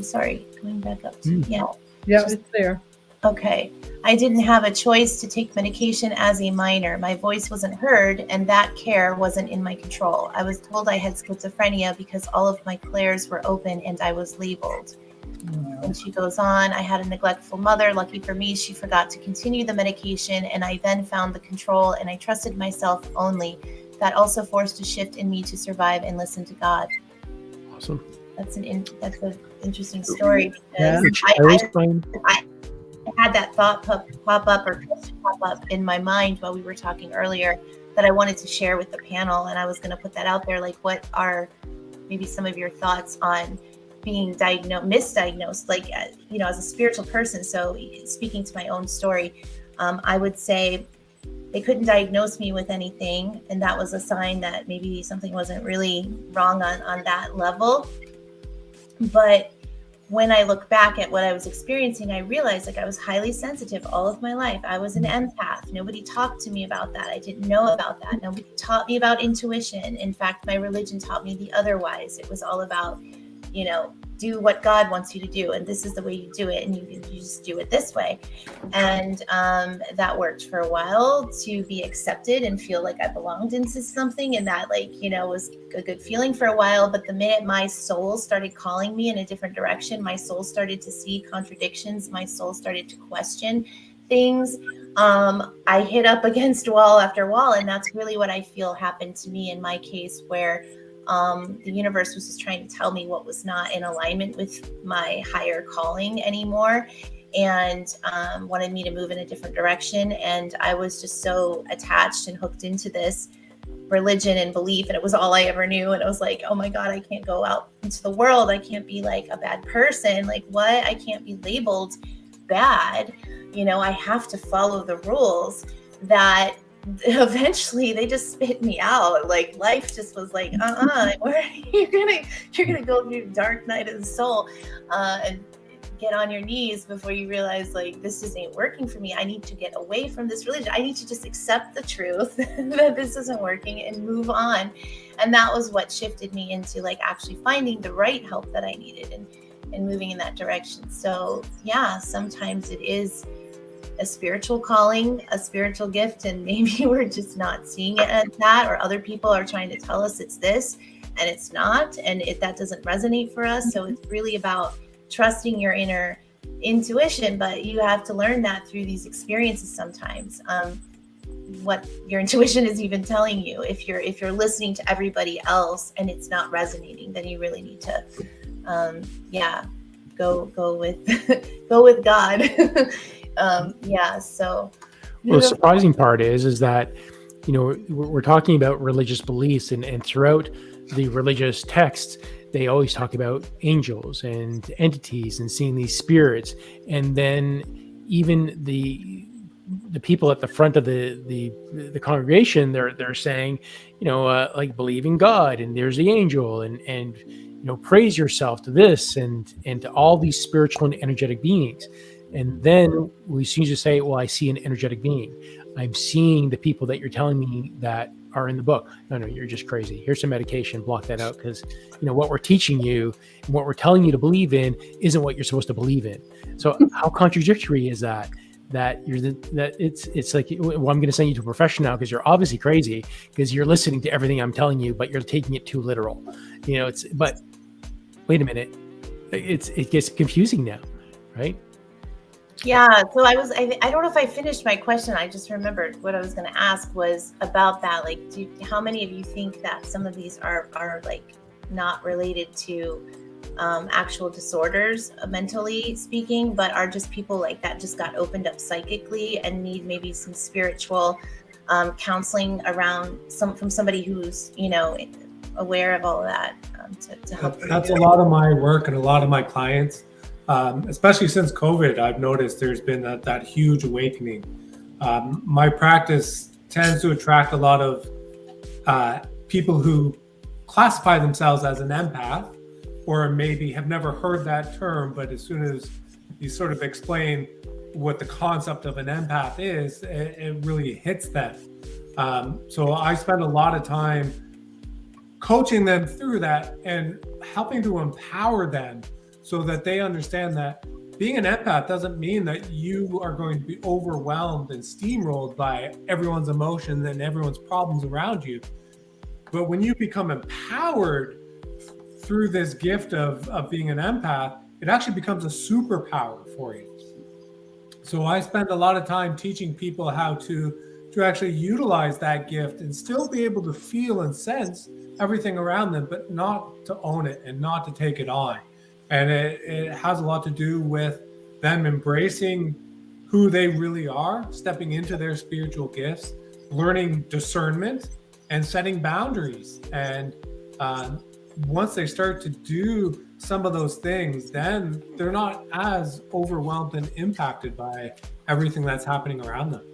sorry, going back up to, yeah, it's there. Okay. I didn't have a choice to take medication as a minor. My voice wasn't heard, and that care wasn't in my control. I was told I had schizophrenia because all of my clairs were open and I was labeled. And she goes on, I had a neglectful mother. Lucky for me, she forgot to continue the medication, and I then found the control, and I trusted myself only. That also forced a shift in me to survive and listen to God. Awesome. That's an interesting story, because I had that thought pop up in my mind while we were talking earlier, that I wanted to share with the panel, and I was going to put that out there. Like, what are maybe some of your thoughts on being misdiagnosed, like, as a spiritual person? So speaking to my own story, I would say they couldn't diagnose me with anything, and that was a sign that maybe something wasn't really wrong on that level. But when I look back at what I was experiencing, I realized, like, I was highly sensitive all of my life. I was an empath. Nobody talked to me about that. I didn't know about that. Nobody taught me about intuition. In fact, my religion taught me the otherwise. It was all about, do what God wants you to do, and this is the way you do it, and you just do it this way. And that worked for a while, to be accepted and feel like I belonged into something, and that, was a good feeling for a while. But the minute my soul started calling me in a different direction, my soul started to see contradictions, my soul started to question things, I hit up against wall after wall. And that's really what I feel happened to me in my case, where the universe was just trying to tell me what was not in alignment with my higher calling anymore, and wanted me to move in a different direction. And I was just so attached and hooked into this religion and belief, and it was all I ever knew. And it was like, oh my God, I can't go out into the world. I can't be like a bad person. Like, what? I can't be labeled bad. I have to follow the rules. That eventually they just spit me out. Like, life just was like, where you're gonna go through the dark night of the soul, and get on your knees before you realize, like, this just ain't working for me. I need to get away from this religion. I need to just accept the truth that this isn't working and move on. And that was what shifted me into, like, actually finding the right help that I needed, and moving in that direction. So yeah, sometimes it is a spiritual calling, a spiritual gift, and maybe we're just not seeing it as that, or other people are trying to tell us it's this and it's not, and that doesn't resonate for us. So it's really about trusting your inner intuition, but you have to learn that through these experiences sometimes. What your intuition is even telling you. If you're listening to everybody else and it's not resonating, then you really need to go with go with God. So well, the surprising part is that, you know, we're talking about religious beliefs, and throughout the religious texts, they always talk about angels and entities and seeing these spirits. And then even the people at the front of the congregation, they're saying, you know, like, believe in God, and there's the angel, and you know, praise yourself to this and to all these spiritual and energetic beings. And then we seem to say, well, I see an energetic being. I'm seeing the people that you're telling me that are in the book. No, you're just crazy. Here's some medication, block that out, because, you know, what we're teaching you and what we're telling you to believe in isn't what you're supposed to believe in. So how contradictory is that? That it's like, well, I'm going to send you to a professional now because you're obviously crazy, because you're listening to everything I'm telling you, but you're taking it too literal. You know, but wait a minute, it gets confusing now, right? Yeah, so I don't know if I finished my question. I just remembered what I was going to ask was about that. Like, how many of you think that some of these are like not related to actual disorders, mentally speaking, but are just people like that just got opened up psychically and need maybe some spiritual counseling around from somebody who's, you know, aware of all of that to help. That's a lot of my work and a lot of my clients. Especially since COVID, I've noticed there's been that huge awakening. My practice tends to attract a lot of people who classify themselves as an empath, or maybe have never heard that term, but as soon as you sort of explain what the concept of an empath is, it really hits them. So I spend a lot of time coaching them through that and helping to empower them, so that they understand that being an empath doesn't mean that you are going to be overwhelmed and steamrolled by everyone's emotions and everyone's problems around you. But when you become empowered through this gift of being an empath, it actually becomes a superpower for you. So I spend a lot of time teaching people how to actually utilize that gift and still be able to feel and sense everything around them, but not to own it and not to take it on. And it has a lot to do with them embracing who they really are, stepping into their spiritual gifts, learning discernment, and setting boundaries. And once they start to do some of those things, then they're not as overwhelmed and impacted by everything that's happening around them.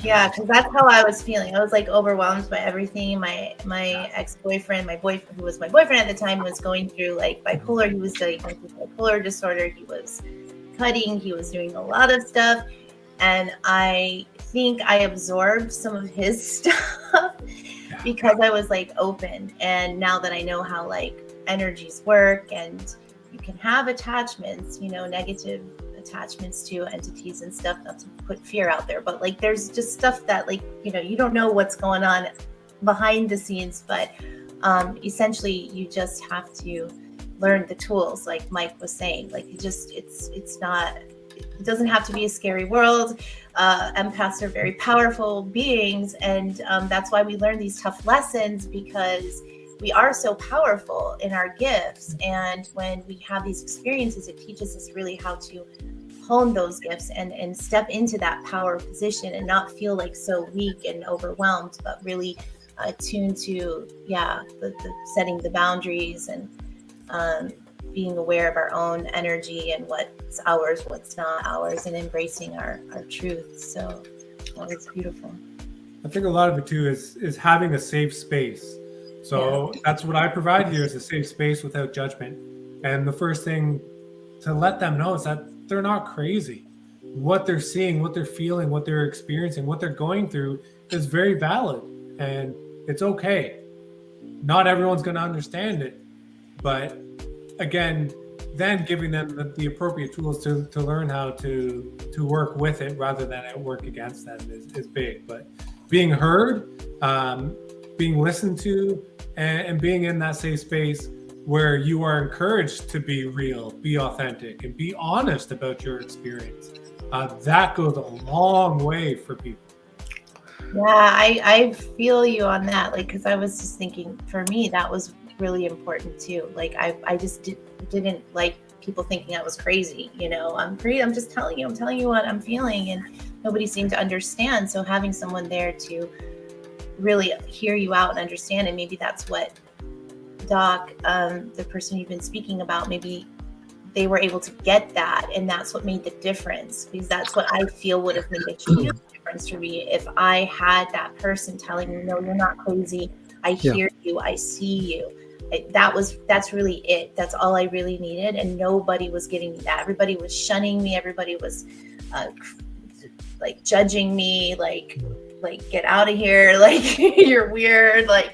Yeah, because that's how I was feeling. I was like overwhelmed by everything. My ex-boyfriend, who was my boyfriend at the time, was going through like bipolar. He was diagnosed with bipolar disorder. He was cutting. He was doing a lot of stuff, and I think I absorbed some of his stuff because I was like open. And now that I know how like energies work, and you can have attachments, you know, negative attachments to entities and stuff, not to put fear out there, but like there's just stuff that, like, you know, you don't know what's going on behind the scenes, but essentially you just have to learn the tools, like Mike was saying. Like, it doesn't have to be a scary world. Empaths are very powerful beings, and that's why we learn these tough lessons, because we are so powerful in our gifts. And when we have these experiences, it teaches us really how to hone those gifts and step into that power position and not feel like so weak and overwhelmed, but really attuned to, the setting the boundaries and being aware of our own energy and what's ours, what's not ours, and embracing our truth. So it's beautiful. I think a lot of it too is having a safe space. So that's what I provide here, is a safe space without judgment. And the first thing to let them know is that they're not crazy. What they're seeing, what they're feeling, what they're experiencing, what they're going through is very valid, and it's okay. Not everyone's going to understand it, but again, then giving them the appropriate tools to learn how to work with it rather than it work against them is big. But being heard, being listened to, and being in that safe space where you are encouraged to be real, be authentic, and be honest about your experience, that goes a long way for people. Yeah, I feel you on that. Like, because I was just thinking, for me, that was really important too. Like, I just didn't like people thinking I was crazy. You know, I'm just telling you what I'm feeling, and nobody seemed to understand. So having someone there to really hear you out and understand, and maybe that's what Doc, the person you've been speaking about, maybe they were able to get that, and that's what made the difference, because that's what I feel would have made a huge difference for me if I had that person telling me, no, you're not crazy, I hear you, I see you. That's really it. That's all I really needed, and nobody was giving me that. Everybody was shunning me. Everybody was like judging me, like get out of here, like you're weird, like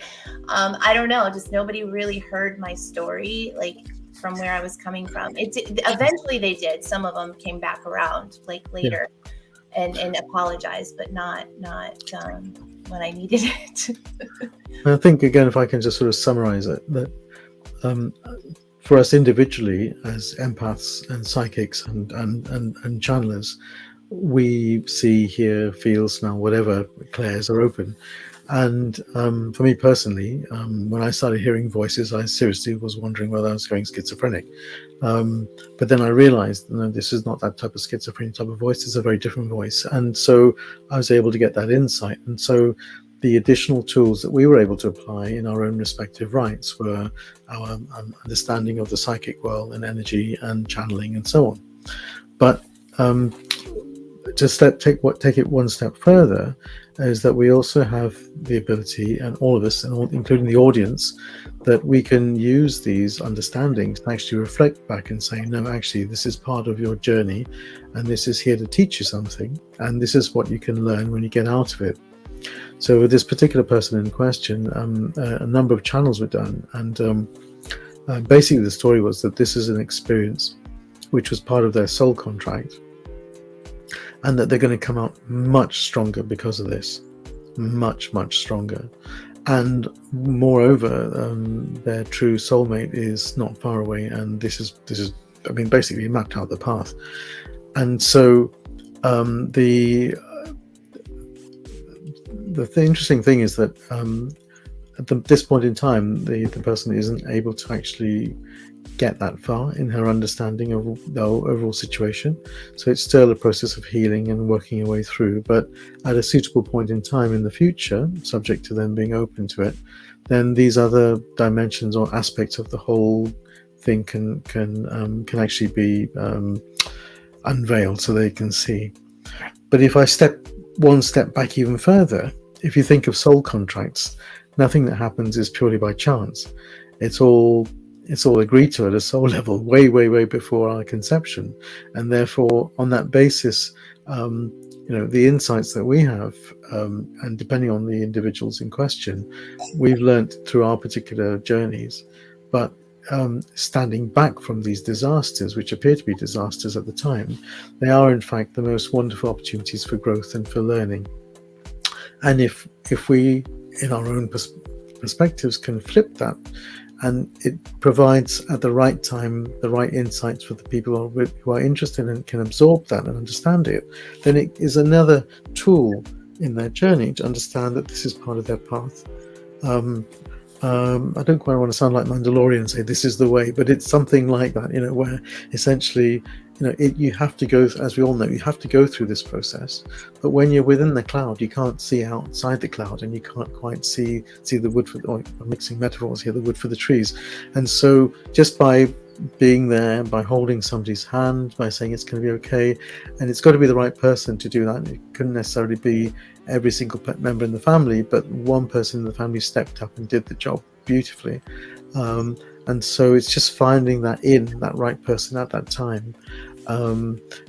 I don't know, just nobody really heard my story, like from where I was coming from. Eventually they did. Some of them came back around like later and apologized, but not when I needed it. I think, again, if I can just sort of summarize it, that for us individually as empaths and psychics and channelers, we see, hear, feel, smell, whatever clairs are open. And for me personally, when I started hearing voices, I seriously was wondering whether I was going schizophrenic. But then I realized, no, this is not that type of schizophrenic type of voice. It's a very different voice. And so I was able to get that insight. And so the additional tools that we were able to apply in our own respective rights were our understanding of the psychic world and energy and channeling and so on. But to take it one step further, is that we also have the ability, and all of us, and including the audience, that we can use these understandings to actually reflect back and say, no, actually, this is part of your journey, and this is here to teach you something, and this is what you can learn when you get out of it. So with this particular person in question, a number of channels were done, and basically the story was that this is an experience which was part of their soul contract, and that they're going to come out much stronger because of this, much stronger. And moreover, their true soulmate is not far away, and this is I mean, basically mapped out the path. And so the interesting thing is that at this point in time, the person isn't able to actually get that far in her understanding of the overall situation. So it's still a process of healing and working your way through. But at a suitable point in time in the future, subject to them being open to it, then these other dimensions or aspects of the whole thing can actually be unveiled so they can see. But if I step one step back even further, if you think of soul contracts, nothing that happens is purely by chance. It's all agreed to at a soul level way before our conception, and therefore on that basis, the insights that we have, and depending on the individuals in question, we've learnt through our particular journeys. But standing back from these disasters, which appear to be disasters at the time, they are in fact the most wonderful opportunities for growth and for learning. And if we, in our own perspectives, can flip that, and it provides at the right time the right insights for the people who are interested and can absorb that and understand it, then it is another tool in their journey to understand that this is part of their path. I don't quite want to sound like Mandalorian and say this is the way, but it's something like that, where essentially, you have to go, as we all know, you have to go through this process. But when you're within the cloud, you can't see outside the cloud, and you can't quite see the wood for, or I'm mixing metaphors here, the wood for the trees. And so just by being there, by holding somebody's hand, by saying it's going to be okay, and it's got to be the right person to do that. It couldn't necessarily be every single member in the family, but one person in the family stepped up and did the job beautifully. And so it's just finding that right person at that time,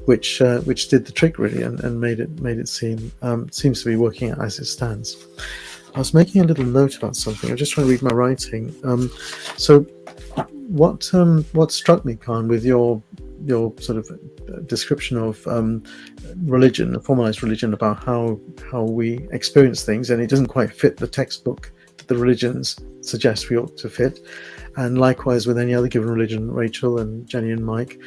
which did the trick really, and made it seem seems to be working out as it stands. I was making a little note about something. I'm just trying to read my writing. So what struck me, Khan, with your sort of description of religion, a formalized religion, about how we experience things, and it doesn't quite fit the textbook that the religions suggest we ought to fit. And likewise with any other given religion, Rachel and Jenny and Mike,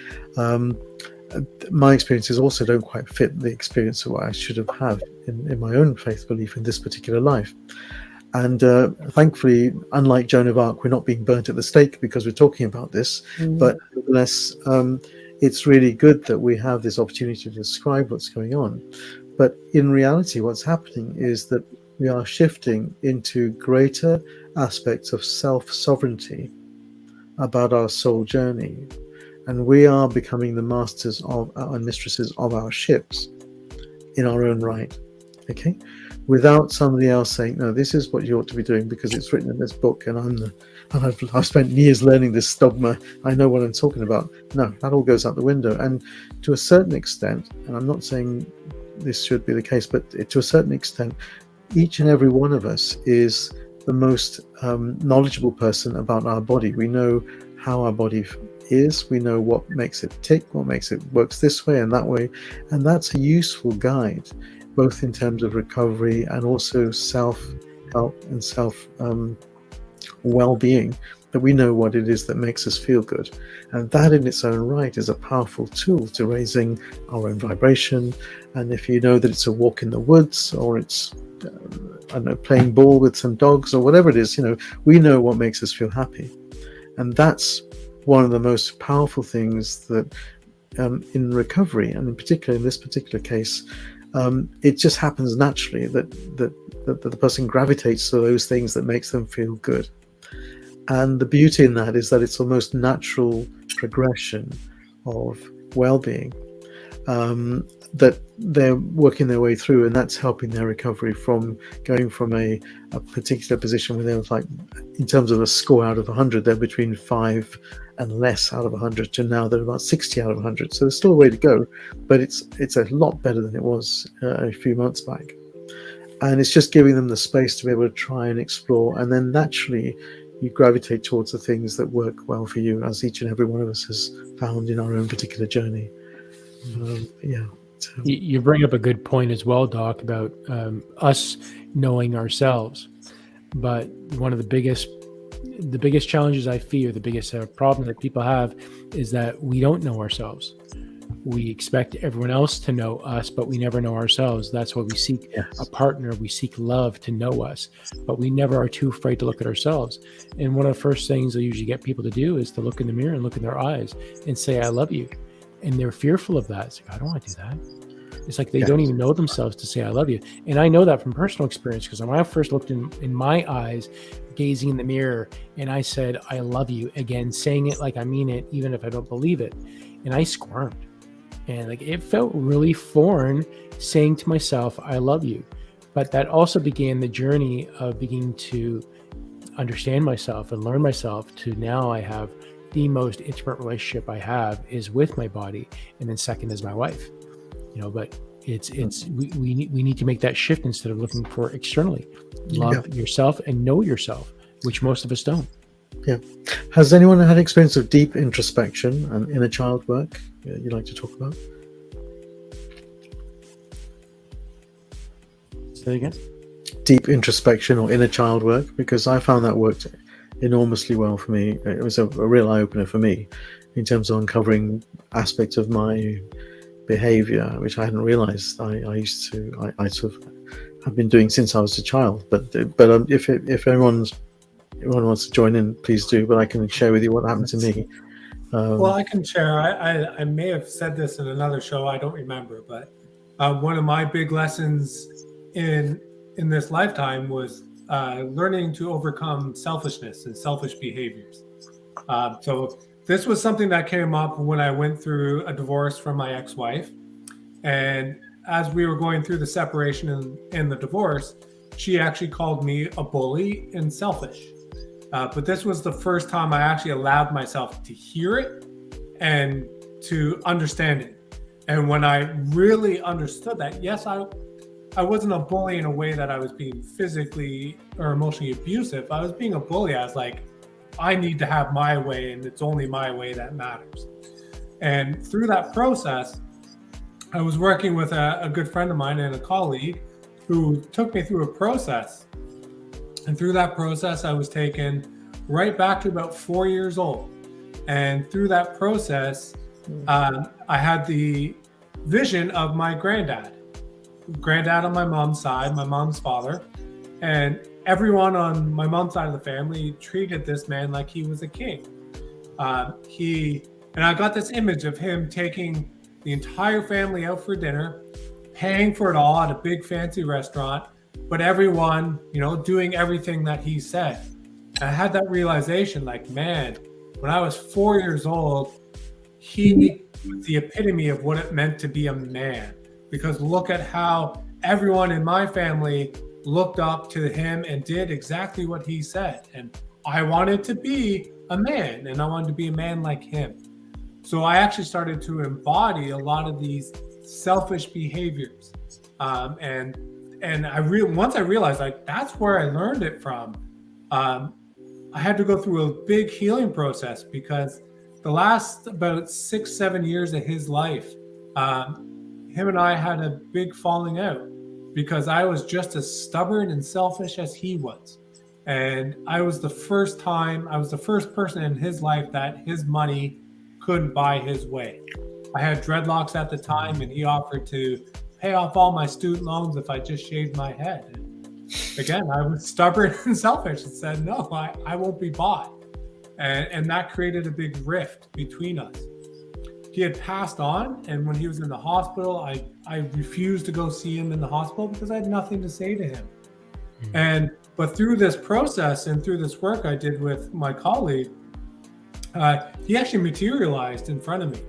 my experiences also don't quite fit the experience of what I should have had in my own faith belief in this particular life. And thankfully, unlike Joan of Arc, we're not being burnt at the stake because we're talking about this. But nevertheless, it's really good that we have this opportunity to describe what's going on. But in reality, what's happening is that we are shifting into greater aspects of self-sovereignty about our soul journey. And we are becoming the masters of and mistresses of our ships in our own right. Okay? Without somebody else saying, no, this is what you ought to be doing because it's written in this book, and I've spent years learning this dogma. I know what I'm talking about. No, that all goes out the window. And to a certain extent, and I'm not saying this should be the case, but to a certain extent, each and every one of us is the most knowledgeable person about our body. We know how our body is. We know what makes it tick, what makes it works this way and that way. And that's a useful guide, both in terms of recovery and also self-help and well-being, that we know what it is that makes us feel good. And that in its own right is a powerful tool to raising our own vibration. And if you know that it's a walk in the woods, or it's I don't know, playing ball with some dogs, or whatever it is, we know what makes us feel happy. And that's one of the most powerful things that in recovery, and in particular in this particular case, it just happens naturally that the person gravitates to those things that makes them feel good. And the beauty in that is that it's almost natural progression of well-being that they're working their way through, and that's helping their recovery from going from a particular position where they're like, in terms of a score out of 100, they're between 5 and less out of 100, to now they're about 60 out of 100. So there's still a way to go, but it's a lot better than it was a few months back. And it's just giving them the space to be able to try and explore, and then naturally you gravitate towards the things that work well for you, as each and every one of us has found in our own particular journey. You bring up a good point as well, Doc, about us knowing ourselves. But one of the biggest challenges I fear, the biggest problem that people have, is that we don't know ourselves. We expect everyone else to know us, but we never know ourselves. That's why we seek a partner. We seek love to know us, but we never are too afraid to look at ourselves. And one of the first things I usually get people to do is to look in the mirror and look in their eyes and say, I love you. And they're fearful of that. It's like, I don't want to do that. It's like they don't even know themselves to say, I love you. And I know that from personal experience, because when I first looked in my eyes, gazing in the mirror, and I said, I love you, again, saying it like I mean it, even if I don't believe it. And I squirmed. And like it felt really foreign saying to myself, I love you. But that also began the journey of beginning to understand myself and learn myself, to now I have the most intimate relationship I have is with my body, and then second is my wife. But we need to make that shift instead of looking for externally. Love yourself and know yourself, which most of us don't. Yeah. Has anyone had experience of deep introspection and inner child work you'd like to talk about? Say again? Deep introspection or inner child work, because I found that worked enormously well for me. It was a real eye-opener for me in terms of uncovering aspects of my behavior, which I hadn't realized I sort of have been doing since I was a child. But if anyone wants to join in, please do. But I can share with you what happened to me. Well, I can share. I may have said this in another show. I don't remember, but one of my big lessons in this lifetime was learning to overcome selfishness and selfish behaviors. So this was something that came up when I went through a divorce from my ex-wife. And as we were going through the separation and the divorce, she actually called me a bully and selfish. But this was the first time I actually allowed myself to hear it and to understand it. And when I really understood that, yes, I wasn't a bully in a way that I was being physically or emotionally abusive. I was being a bully. I was like, I need to have my way, and it's only my way that matters. And through that process, I was working with a good friend of mine and a colleague who took me through a process. And through that process, I was taken right back to about 4 years old. And through that process, I had the vision of my granddad on my mom's side, my mom's father. And everyone on my mom's side of the family treated this man like he was a king. And I got this image of him taking the entire family out for dinner, paying for it all at a big fancy restaurant, but everyone, doing everything that he said. And I had that realization, like, man, when I was 4 years old, he was the epitome of what it meant to be a man. Because look at how everyone in my family looked up to him and did exactly what he said. And I wanted to be a man, and I wanted to be a man like him. So I actually started to embody a lot of these selfish behaviors. And once I realized, like, that's where I learned it from, I had to go through a big healing process, because the last about 6-7 years of his life, him and I had a big falling out, because I was just as stubborn and selfish as he was. And I was the first person in his life that his money couldn't buy his way. I had dreadlocks at the time, and he offered to pay off all my student loans if I just shaved my head. And again, I was stubborn and selfish and said, no, I won't be bought. And that created a big rift between us. He had passed on, and when he was in the hospital, I refused to go see him in the hospital because I had nothing to say to him. But through this process and through this work I did with my colleague, he actually materialized in front of me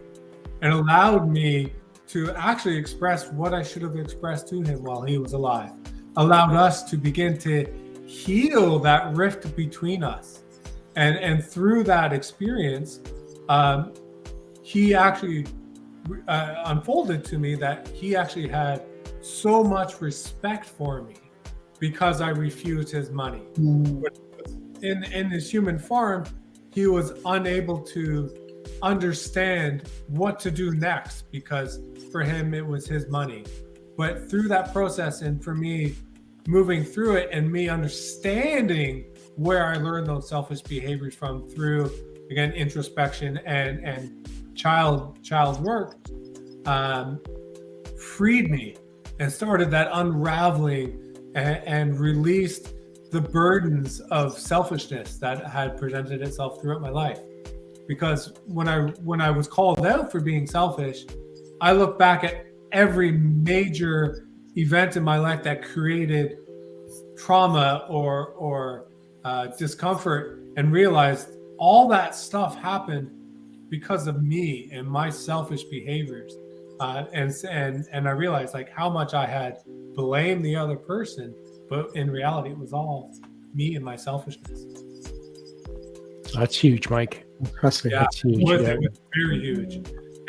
and allowed me to actually express what I should have expressed to him while he was alive. Allowed us to begin to heal that rift between us. And through that experience, he actually unfolded to me that he actually had so much respect for me because I refused his money. But in his human form, he was unable to understand what to do next, because for him, it was his money. But through that process, and for me moving through it and me understanding where I learned those selfish behaviors from through, again, introspection and child work, freed me and started that unraveling and released the burdens of selfishness that had presented itself throughout my life. Because when I was called out for being selfish, I look back at every major event in my life that created trauma or discomfort, and realized all that stuff happened because of me and my selfish behaviors. And I realized, like, how much I had blamed the other person, but in reality, it was all me and my selfishness. That's huge, Mike. That's Yeah, huge. it was very huge.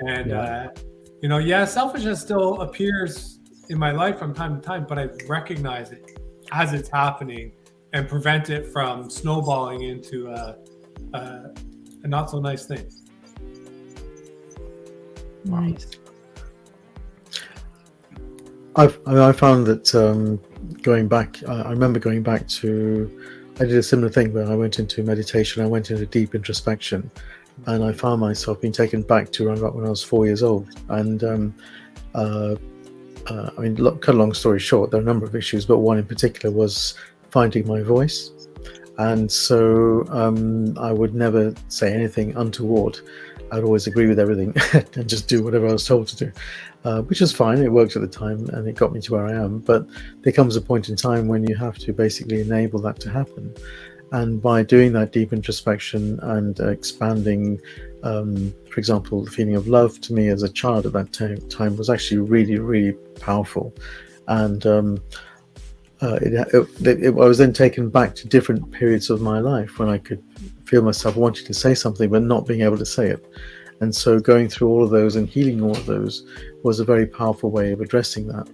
And selfishness still appears in my life from time to time, but I recognize it as it's happening and prevent it from snowballing into a not so nice thing. Nice. I found that going back, I remember going back to, I did a similar thing where I went into meditation, I went into deep introspection, and I found myself being taken back to around about when I was 4 years old. And cut a long story short, there are a number of issues, but one in particular was finding my voice. And so I would never say anything untoward. I'd always agree with everything and just do whatever I was told to do, which is fine. It worked at the time and it got me to where I am. But there comes a point in time when you have to basically enable that to happen. And by doing that deep introspection and expanding, for example, the feeling of love to me as a child at that time was actually really, really powerful. And I was then taken back to different periods of my life when I could feel myself wanting to say something but not being able to say it. And so going through all of those and healing all of those was a very powerful way of addressing that.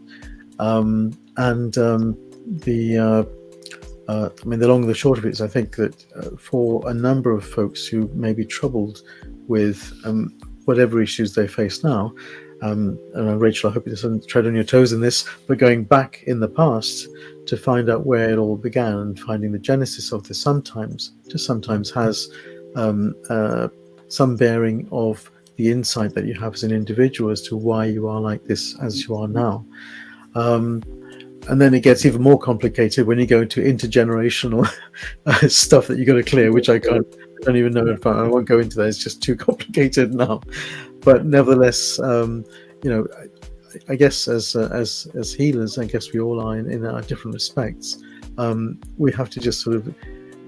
I mean, the long and the short of it is, I think that for a number of folks who may be troubled with whatever issues they face now, and Rachel, I hope it doesn't tread on your toes in this, but going back in the past to find out where it all began and finding the genesis of this sometimes has some bearing of the insight that you have as an individual as to why you are like this as you are now. And then it gets even more complicated when you go into intergenerational stuff that you got to clear, which I don't even know if I won't go into that. It's just too complicated now. But nevertheless, I guess as healers, I guess we all are in our different respects. We have to just sort of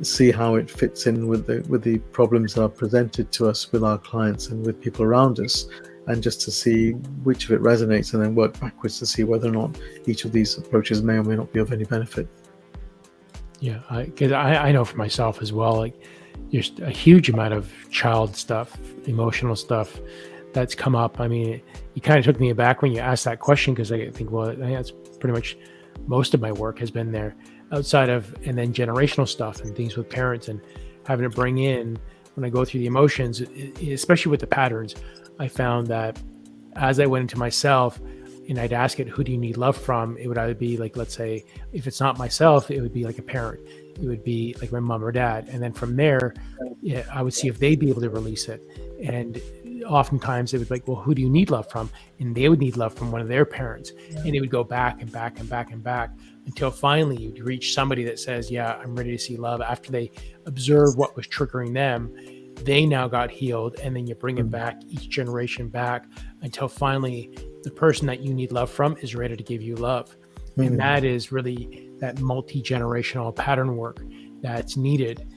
see how it fits in with the problems that are presented to us with our clients and with people around us, and just to see which of it resonates, and then work backwards to see whether or not each of these approaches may or may not be of any benefit. Yeah, because I know for myself as well, like there's a huge amount of child stuff, emotional stuff that's come up. I mean, you kind of took me aback when you asked that question, because I think, well, I think that's pretty much most of my work has been there, outside of, and then generational stuff and things with parents, and having to bring in, when I go through the emotions, especially with the patterns, I found that as I went into myself and I'd ask it, who do you need love from? It would either be like, let's say, if it's not myself, it would be like a parent. It would be like my mom or dad. And then from there, I would see if they'd be able to release it. And oftentimes it would be like, well, who do you need love from? And they would need love from one of their parents. And it would go back and back and back and back until finally you'd reach somebody that says, yeah, I'm ready to see love. After they observe what was triggering them, they now got healed. And then you bring it back, each generation back, until finally the person that you need love from is ready to give you love. And that is really that multi-generational pattern work that's needed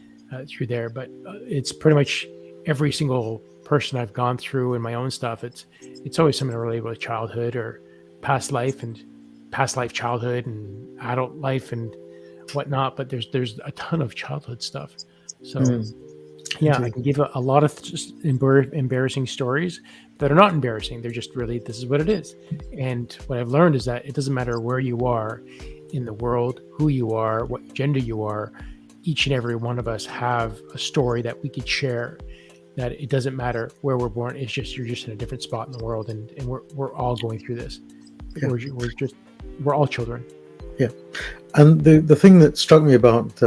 through there. But it's pretty much every single person I've gone through in my own stuff. It's always something related with childhood or past life childhood and adult life and whatnot. But there's a ton of childhood stuff. So yeah, I can give a lot of just embarrassing stories that are not embarrassing. They're just really, this is what it is. And what I've learned is that it doesn't matter where you are in the world, who you are, what gender you are, each and every one of us have a story that we could share, that it doesn't matter where we're born. It's just, you're just in a different spot in the world, and we're all going through this. Yeah. We're all children. Yeah. And the thing that struck me about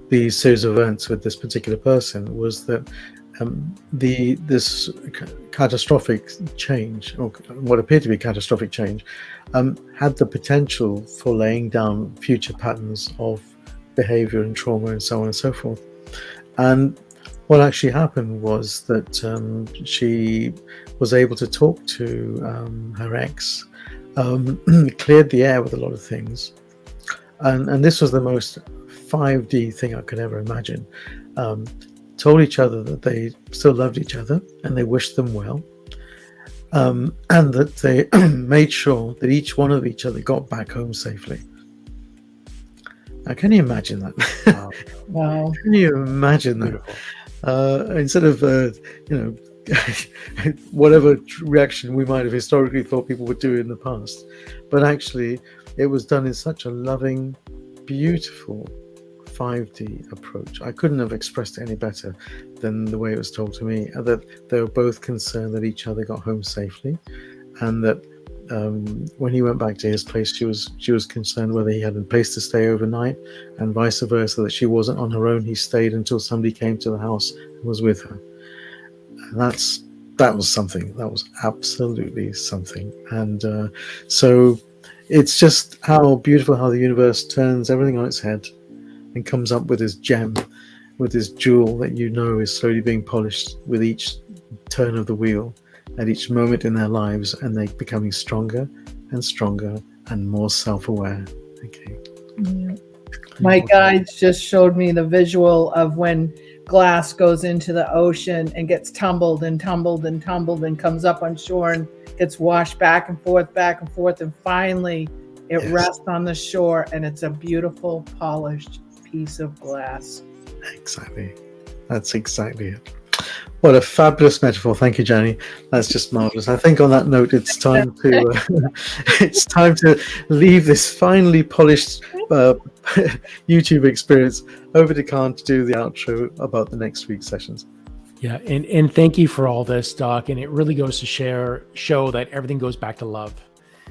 these series of events with this particular person was that this catastrophic change, or what appeared to be catastrophic change, had the potential for laying down future patterns of behavior and trauma and so on and so forth. And what actually happened was that she was able to talk to her ex, cleared the air with a lot of things, and this was the most 5D thing I could ever imagine. Told each other that they still loved each other and they wished them well, and that they made sure that each one of each other got back home safely. Now, can you imagine that? Wow. Can you imagine that? Instead of whatever reaction we might have historically thought people would do in the past, but actually it was done in such a loving, beautiful 5D approach. I couldn't have expressed it any better than the way it was told to me, that they were both concerned that each other got home safely, and that when he went back to his place, she was concerned whether he had a place to stay overnight, and vice versa, that she wasn't on her own. He stayed until somebody came to the house and was with her. And that was something. That was absolutely something. And so it's just how beautiful how the universe turns everything on its head and comes up with this gem, with this jewel that is slowly being polished with each turn of the wheel at each moment in their lives, and they're becoming stronger and stronger and more self-aware. Okay. Yeah. My guides just showed me the visual of when glass goes into the ocean and gets tumbled and tumbled and tumbled and comes up on shore and gets washed back and forth, and finally it rests on the shore, and it's a beautiful polished piece of glass. Exactly. That's exactly it. What a fabulous metaphor. Thank you, Jenny. That's just marvelous. I think on that note, it's time to leave this finely polished YouTube experience, over to Khan to do the outro about the next week's sessions. Yeah, and thank you for all this, Doc. And it really goes to show that everything goes back to love.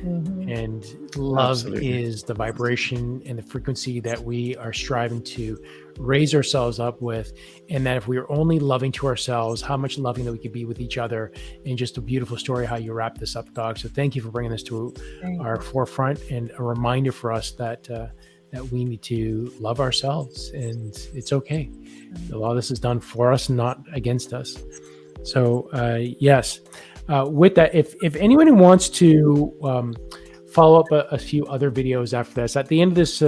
And love Absolutely. is the vibration and the frequency that we are striving to raise ourselves up with. And that if we are only loving to ourselves, how much loving that we could be with each other. And just a beautiful story how you wrap this up, Doc. So thank you for bringing this to our forefront, and a reminder for us that that we need to love ourselves, and it's okay. A lot of this is done for us, not against us. So yes. With that, if anyone wants to follow up a few other videos after this, at the end of this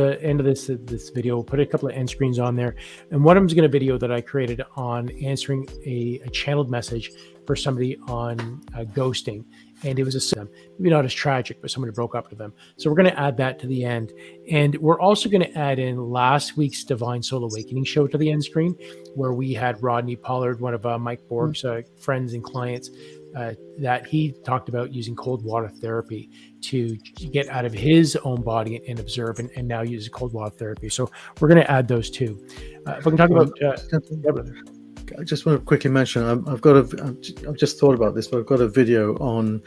video, we'll put a couple of end screens on there, and one of them is going to video that I created on answering a channeled message for somebody on ghosting, and it was maybe not as tragic, but somebody broke up with them. So we're going to add that to the end, and we're also going to add in last week's Divine Soul Awakening show to the end screen, where we had Rodney Pollard, one of Mike Borg's friends and clients. That he talked about using cold water therapy to get out of his own body and observe, and now uses cold water therapy. So we're going to add those too. If I can talk about, I just want to quickly mention, I've just thought about this, but I've got a video on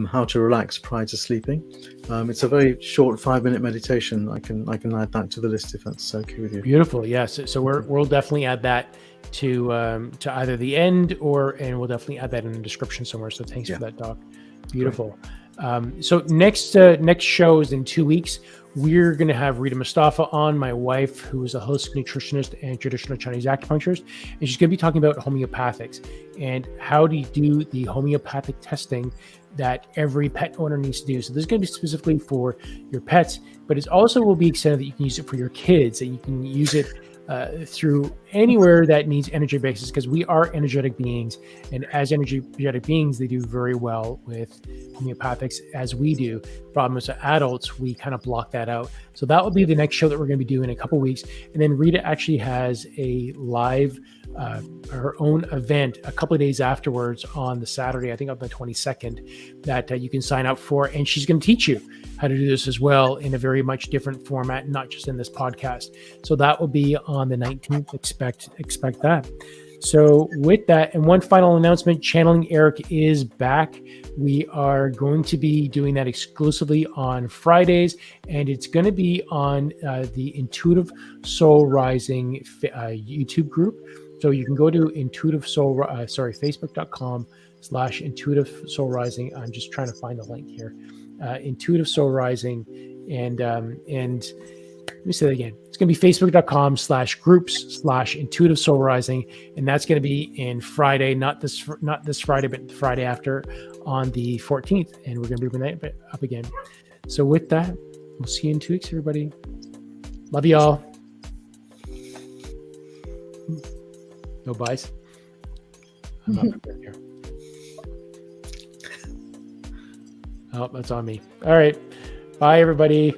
how to relax prior to sleeping. It's a very short 5-minute meditation. I can add that to the list if that's okay with you. Beautiful, yes. So we'll definitely add that to either the end and we'll definitely add that in the description somewhere. So thanks for that, Doc. Beautiful. So next show is in 2 weeks. We're going to have Rita Mustafa on, my wife, who is a holistic nutritionist and traditional Chinese acupuncturist, and she's going to be talking about homeopathics and how to do the homeopathic testing that every pet owner needs to do. So this is going to be specifically for your pets, but it also will be extended that you can use it for your kids, that you can use it through anywhere that needs energy basis, because we are energetic beings, and as energetic beings, they do very well with homeopathics as we do. Problem is, as adults, we kind of block that out. So that will be the next show that we're going to be doing in a couple weeks. And then Rita actually has a live her own event a couple of days afterwards on the Saturday, I think on the 22nd, that you can sign up for, and she's going to teach you how to do this as well in a very much different format, not just in this podcast. So that will be on the 19th. Expect that. So with that, and one final announcement, Channeling Eric is back. We are going to be doing that exclusively on Fridays, and it's going to be on the Intuitive Soul Rising YouTube group. So you can go to Facebook.com/Intuitive Soul Rising. I'm just trying to find the link here. Intuitive Soul Rising, and let me say that again. It's going to be Facebook.com/groups/Intuitive Soul Rising, and that's going to be in Friday, not this Friday, but the Friday after, on the 14th, and we're going to be bringing that up again. So with that, we'll see you in 2 weeks, everybody. Love you all. No buys. I'm not prepared here. Oh, that's on me. All right. Bye, everybody.